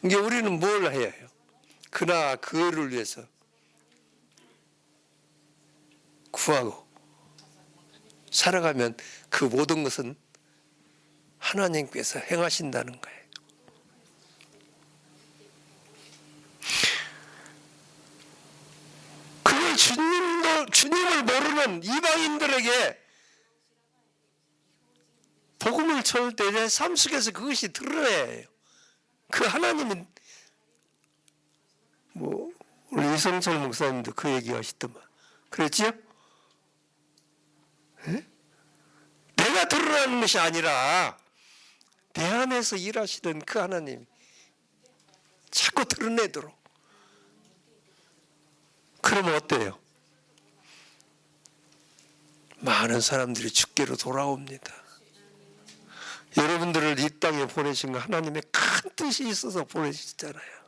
이게 우리는 뭘 해야 해요? 그나 그를 위해서 구하고 살아가면 그 모든 것은 하나님께서 행하신다는 거예요. 그걸 주님을 모르는 이방인들에게 복음을 전할 때 내 삶 속에서 그것이 드러나야 해요. 그 하나님은 우리 이성철 목사님도 그 얘기하시더만 그랬지요? 에? 내가 드러나는 것이 아니라 내 안에서 일하시던 그 하나님 자꾸 드러내도록. 그러면 어때요? 많은 사람들이 주께로 돌아옵니다. 여러분들을 이 땅에 보내신 거 하나님의 큰 뜻이 있어서 보내셨잖아요.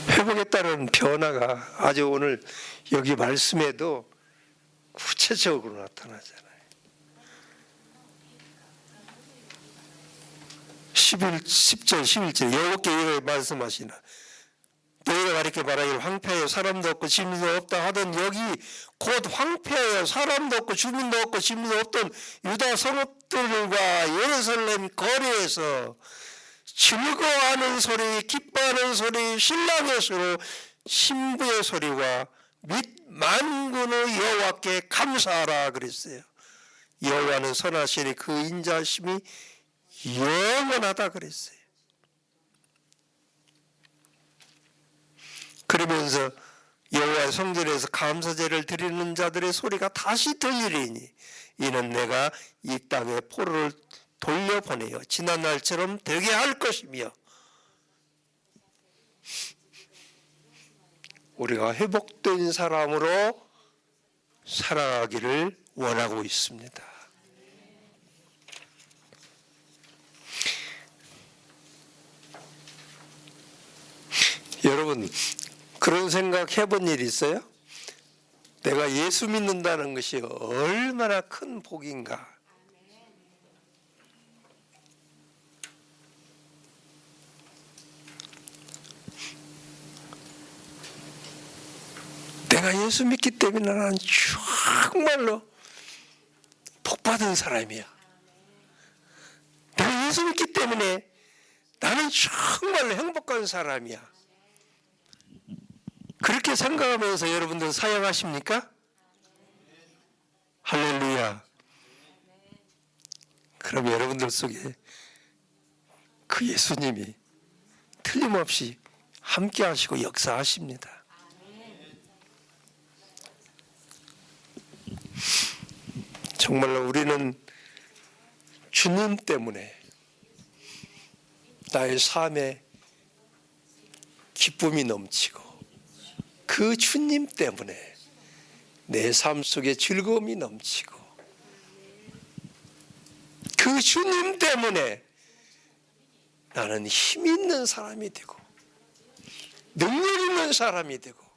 회복에 따른 변화가 아주 오늘 여기 말씀에도 구체적으로 나타나잖아요. 10절 11절 여호와께 이렇게 말씀하시나 너희가 이렇게 말하기를 황폐하여 사람도 없고 짐도 없다 하던 여기 곧 황폐하여 사람도 없고 주민도 없고 짐도 없던 유다 성읍들과 예루살렘 거리에서 즐거워하는 소리, 기뻐하는 소리, 신랑의 소리, 신부의 소리와 및 만군의 여호와께 감사하라 그랬어요. 여호와는 선하시니 그 인자하심이 영원하다 그랬어요. 그러면서 여호와의 성전에서 감사제를 드리는 자들의 소리가 다시 들리리니 이는 내가 이 땅에 포로를 돌려보내어 지난 날처럼 되게 할 것이며 우리가 회복된 사람으로 살아가기를 원하고 있습니다. 여러분 그런 생각 해본 일 있어요? 내가 예수 믿는다는 것이 얼마나 큰 복인가. 내가 예수 믿기 때문에 나는 정말로 복받은 사람이야. 내가 예수 믿기 때문에 나는 정말로 행복한 사람이야. 그렇게 생각하면서 여러분들 사역하십니까? 할렐루야. 그럼 여러분들 속에 그 예수님이 틀림없이 함께 하시고 역사하십니다. 정말로 우리는 주님 때문에 나의 삶에 기쁨이 넘치고 그 주님 때문에 내 삶 속에 즐거움이 넘치고 그 주님 때문에 나는 힘 있는 사람이 되고 능력 있는 사람이 되고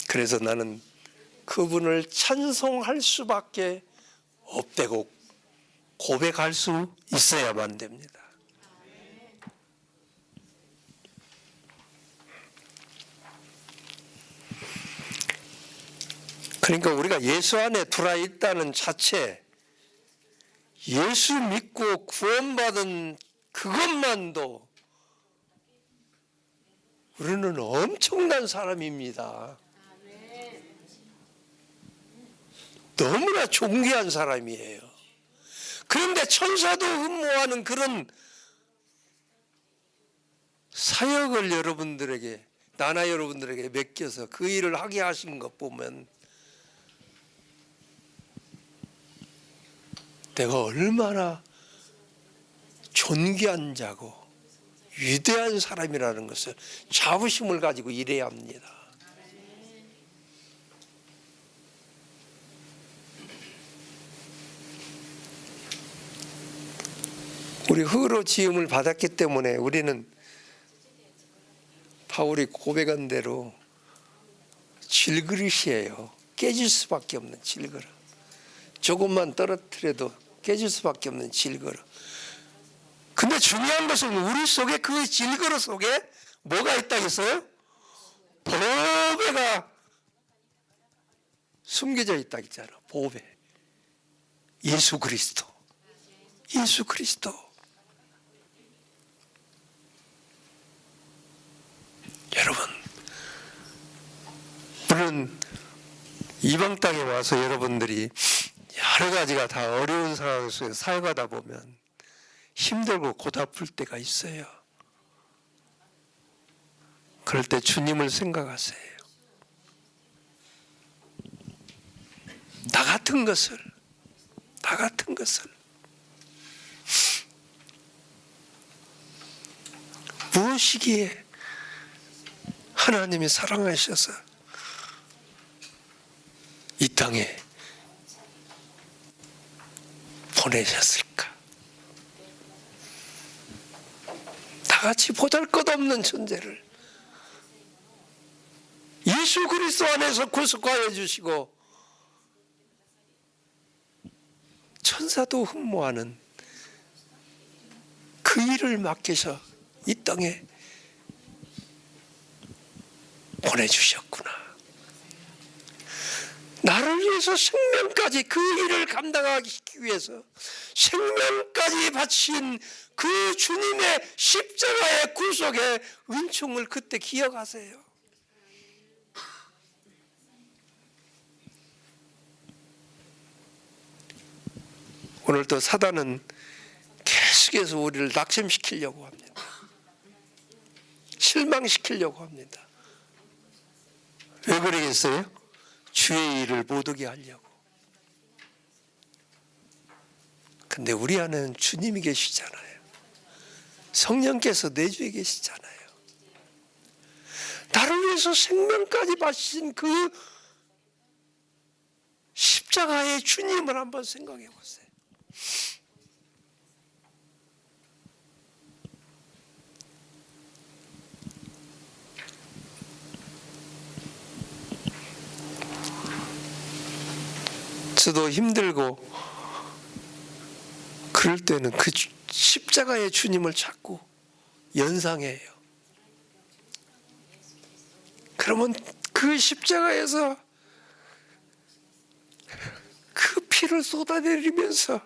그래서 나는 그분을 찬송할 수밖에 없다고 고백할 수 있어야만 됩니다. 그러니까 우리가 예수 안에 들어와 있다는 자체, 예수 믿고 구원받은 그것만도 우리는 엄청난 사람입니다. 너무나 존귀한 사람이에요. 그런데 천사도 흠모하는 그런 사역을 여러분들에게, 나나 여러분들에게 맡겨서 그 일을 하게 하신 것 보면 내가 얼마나 존귀한 자고 위대한 사람이라는 것을 자부심을 가지고 일해야 합니다. 우리 흙으로 지음을 받았기 때문에 우리는 바울이 고백한 대로 질그릇이에요. 깨질 수밖에 없는 질그릇. 조금만 떨어뜨려도 깨질 수밖에 없는 질그릇. 근데 중요한 것은 우리 속에 그 질그릇 속에 뭐가 있다겠어요? 보배가 숨겨져 있다겠잖아. 보배. 예수 그리스도. 예수 그리스도. 여러분, 물론 이방 땅에 와서 여러분들이 여러 가지가 다 어려운 상황 속에서 살아가다 보면 힘들고 고달플 때가 있어요. 그럴 때 주님을 생각하세요. 나 같은 것을 나 같은 것을 무엇이기에 하나님이 사랑하셔서 이 땅에 보내셨을까? 다같이 보잘것없는 존재를 예수 그리스도 안에서 구속하여 주시고 천사도 흠모하는 그 일을 맡기셔 이 땅에 보내주셨구나. 나를 위해서 생명까지 그 일을 감당하기 위해서 생명까지 바친 그 주님의 십자가의 구속의 은총을 그때 기억하세요. 오늘도 사단은 계속해서 우리를 낙심시키려고 합니다. 실망시키려고 합니다. 왜 그러겠어요? 주의 일을 못하게 하려고. 근데 우리 안에는 주님이 계시잖아요. 성령께서 내주에 계시잖아요. 나를 위해서 생명까지 바치신 그 십자가의 주님을 한번 생각해 보세요. 저도 힘들고 그럴 때는 그 십자가의 주님을 자꾸 연상해요. 그러면 그 십자가에서 그 피를 쏟아내리면서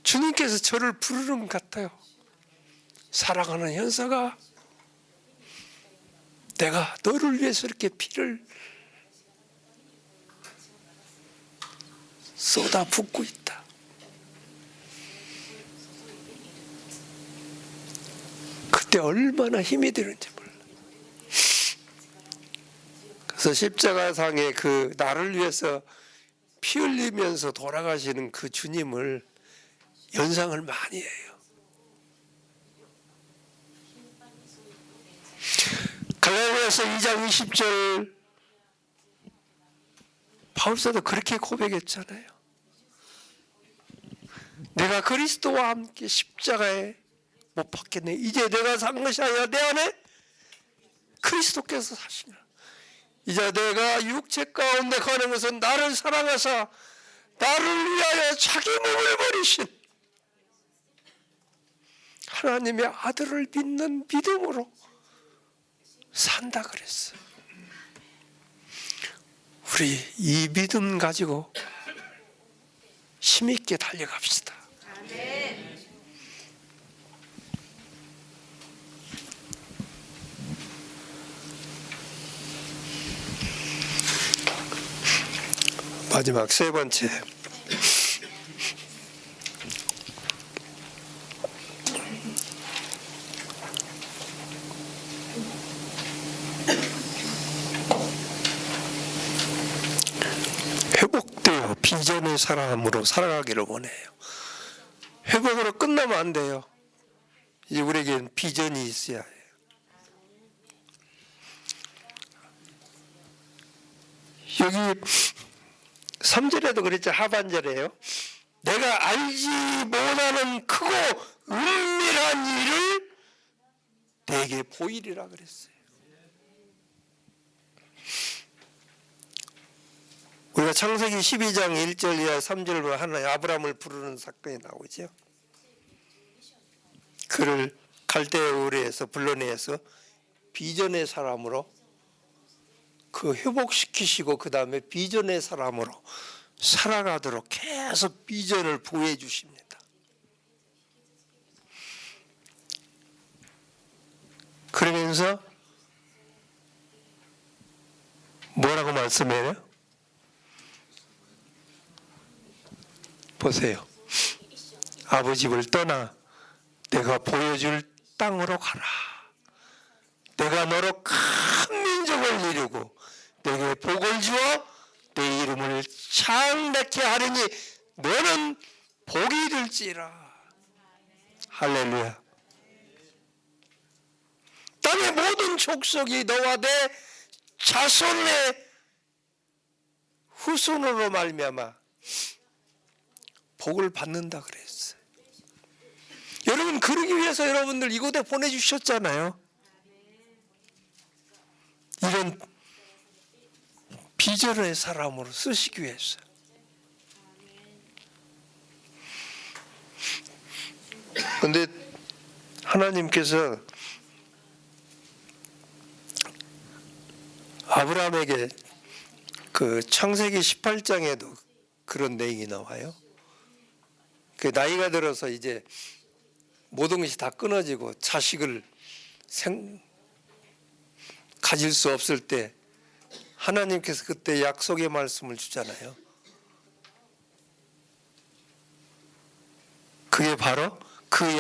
주님께서 저를 부르는 것 같아요. 사랑하는 현서가, 내가 너를 위해서 이렇게 피를 쏟아붓고 있다. 그때 얼마나 힘이 드는지 몰라. 그래서 십자가상에 그 나를 위해서 피 흘리면서 돌아가시는 그 주님을 연상을 많이 해요. 갈라디아서 2장 20절 바울사도 그렇게 고백했잖아요. 내가 그리스도와 함께 십자가에 못 박혔네. 이제 내가 산 것이 아니라 내 안에 그리스도께서 사시나. 이제 내가 육체 가운데 거는 것은 나를 사랑하사 나를 위하여 자기 몸을 버리신 하나님의 아들을 믿는 믿음으로 산다 그랬어요. 우리 이 믿음 가지고 힘있게 달려갑시다. 마지막 세 번째, 회복되어 비전의 사람으로 살아가기를 원해요. 회복으로 끝나면 안 돼요. 이제 우리에게는 비전이 있어야 해요. 여기 3절에도 그랬죠. 하반절에요. 내가 알지 못하는 크고 은밀한 일을 내게 보이리라 그랬어요. 우리가 창세기 12장 1절 이하 3절 보면 하나님 아브라함을 부르는 사건이 나오죠. 그를 갈대 우르에서 불러내서 비전의 사람으로 그 회복시키시고 그 다음에 비전의 사람으로 살아가도록 계속 비전을 보여 주십니다. 그러면서 뭐라고 말씀해요? 보세요. 아버지 집을 떠나 내가 보여줄 땅으로 가라. 내가 너로 큰 민족을 이루고 내게 복을 주어 내 이름을 창백케 하리니 너는 복이 될지라. 할렐루야. 땅의 모든 족속이 너와 내 자손의 후손으로 말미암아 복을 받는다 그랬어요. 여러분, 그러기 위해서 여러분들 이곳에 보내주셨잖아요. 이런 비전의 사람으로 쓰시기 위해서. 그런데 하나님께서 아브라함에게 그 창세기 18장에도 그런 내용이 나와요. 그 나이가 들어서 이제 모든 것이 다 끊어지고 자식을 가질 수 없을 때 하나님께서 그때 약속의 말씀을 주잖아요. 그게 바로 그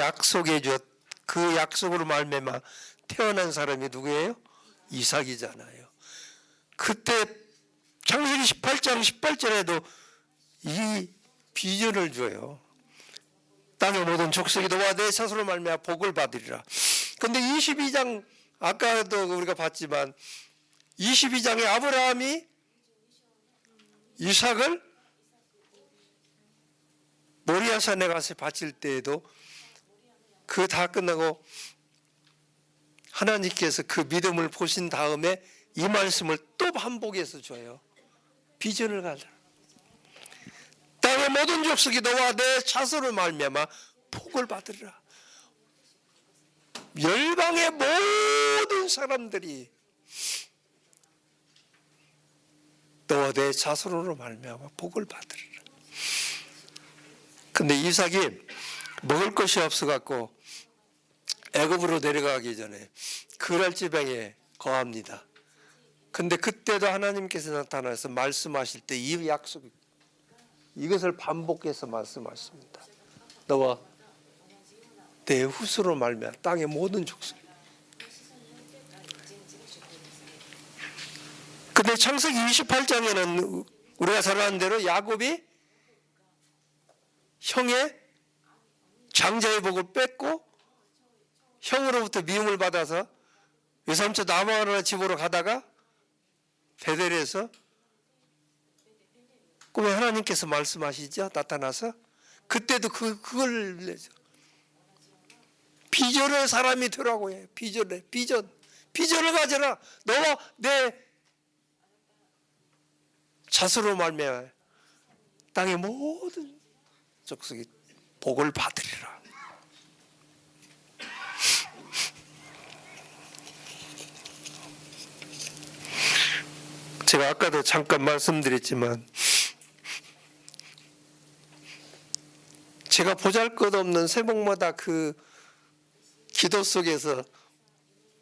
약속으로 말미암아 태어난 사람이 누구예요? 이삭이잖아요. 그때 창세기 18장 18절에도 이 비전을 줘요. 땅의 모든 족속이 너와 내 자손으로 말미암아 복을 받으리라. 그런데 22장 아까도 우리가 봤지만 22장에 아브라함이 이삭을 모리아산에 가서 바칠 때에도 그 다 끝나고 하나님께서 그 믿음을 보신 다음에 이 말씀을 또 반복해서 줘요. 비전을 가져라. 땅의 모든 족속이 너와 내 자손을 말미암아 복을 받으리라. 열방의 모든 사람들이 너와 내 자손으로 말미암아 복을 받으리라. 근데 이삭이 먹을 것이 없어 갖고 애굽으로 내려가기 전에 그랄 지방에 거합니다. 근데 그때도 하나님께서 나타나서 말씀하실 때 이 약속, 이것을 반복해서 말씀하십니다. 너와 내 후손으로 말미암아 땅의 모든 족속. 근데 창세기 28장에는 우리가 잘 아는 대로 야곱이 형의 장자의 복을 뺏고 형으로부터 미움을 받아서 외삼촌 나무하나 집으로 가다가 베델에서 꿈에 하나님께서 말씀하시죠. 나타나서 그때도 그걸 내죠. 비전의 사람이 되라고 해요. 비전을 가져라. 너와 내 자손으로 말미암아 땅의 모든 족속이 복을 받으리라. 제가 아까도 잠깐 말씀드렸지만 제가 보잘것없는 새벽마다 그 기도 속에서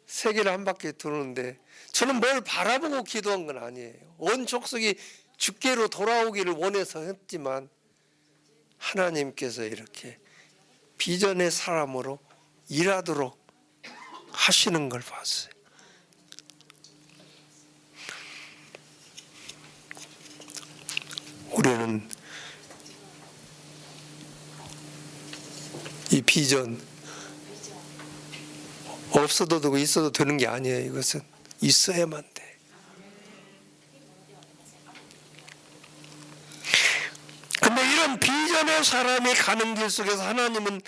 세계를 한 바퀴 도는데 저는 뭘 바라보고 기도한 건 아니에요. 온 족속이 주께로 돌아오기를 원해서 했지만 하나님께서 이렇게 비전의 사람으로 일하도록 하시는 걸 봤어요. 우리는 이 비전 없어도 되고 있어도 되는 게 아니에요. 이것은 있어야만 돼. 근데 이런 비전의 사람이 가는 길 속에서 하나님은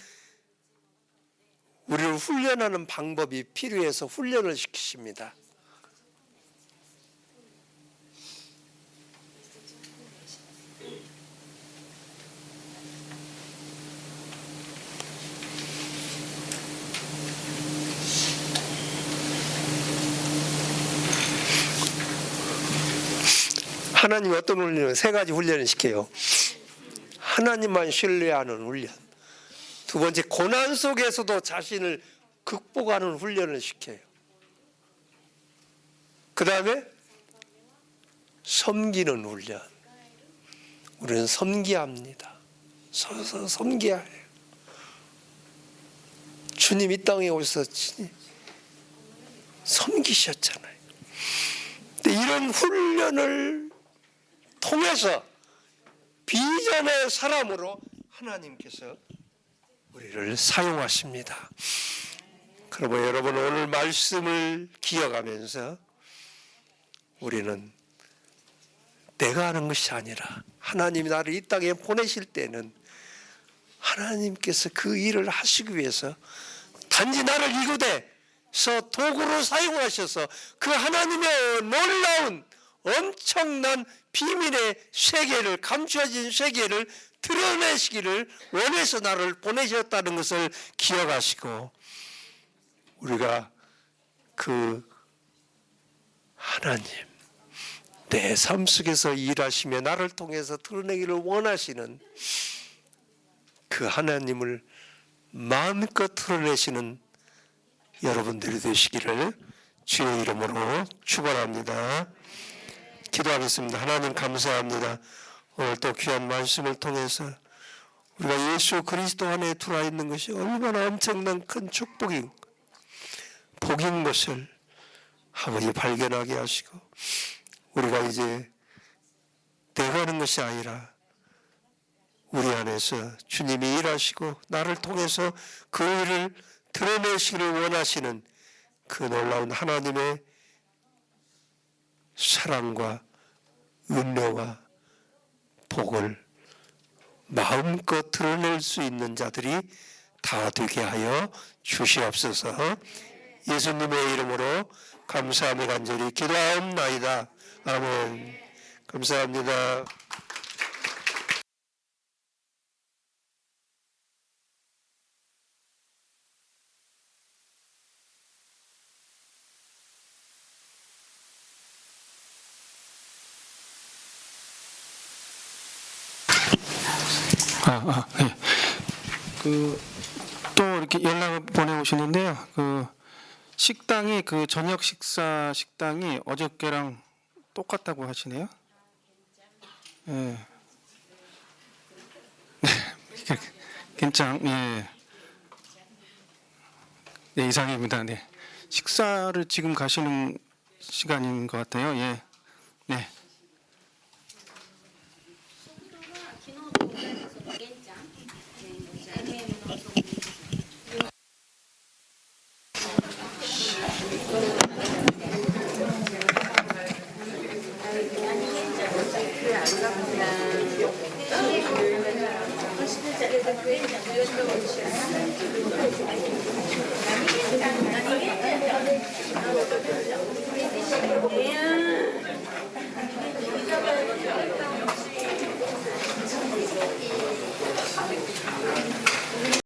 우리를 훈련하는 방법이 필요해서 훈련을 시키십니다. 하나님이 어떤 훈련을? 세 가지 훈련을 시켜요. 하나님만 신뢰하는 훈련. 두 번째, 고난 속에서도 자신을 극복하는 훈련을 시켜요. 그 다음에 섬기는 훈련. 우리는 섬겨야 합니다. 서서 섬겨야 해요. 주님 이 땅에 오셔서 섬기셨잖아요. 근데 이런 훈련을 통해서 비전의 사람으로 하나님께서 우리를 사용하십니다. 그러면 여러분 오늘 말씀을 기억하면서 우리는 내가 하는 것이 아니라 하나님이 나를 이 땅에 보내실 때는 하나님께서 그 일을 하시기 위해서 단지 나를 이곳에서 도구로 사용하셔서 그 하나님의 놀라운 엄청난 비밀의 세계를, 감추어진 세계를 드러내시기를 원해서 나를 보내셨다는 것을 기억하시고, 우리가 그 하나님, 내 삶 속에서 일하시며 나를 통해서 드러내기를 원하시는 그 하나님을 마음껏 드러내시는 여러분들이 되시기를 주의 이름으로 축원합니다. 기도하겠습니다. 하나님 감사합니다. 오늘 또 귀한 말씀을 통해서 우리가 예수 그리스도 안에 들어와 있는 것이 얼마나 엄청난 큰 축복인, 복인 것을 아버지 발견하게 하시고, 우리가 이제 내가 하는 것이 아니라 우리 안에서 주님이 일하시고 나를 통해서 그 일을 드러내시기를 원하시는 그 놀라운 하나님의 사랑과 은혜와 복을 마음껏 드러낼 수 있는 자들이 다 되게 하여 주시옵소서. 예수님의 이름으로 감사하며 간절히 기도하옵나이다. 아멘. 감사합니다. 네. 또 이렇게 연락을 보내오시는데요. 식당이 저녁 식사 식당이 어저께랑 똑같다고 하시네요. 네. 예. 네, 이상입니다. 네. 식사를 지금 가시는 시간인 것 같아요. 예. 네. 何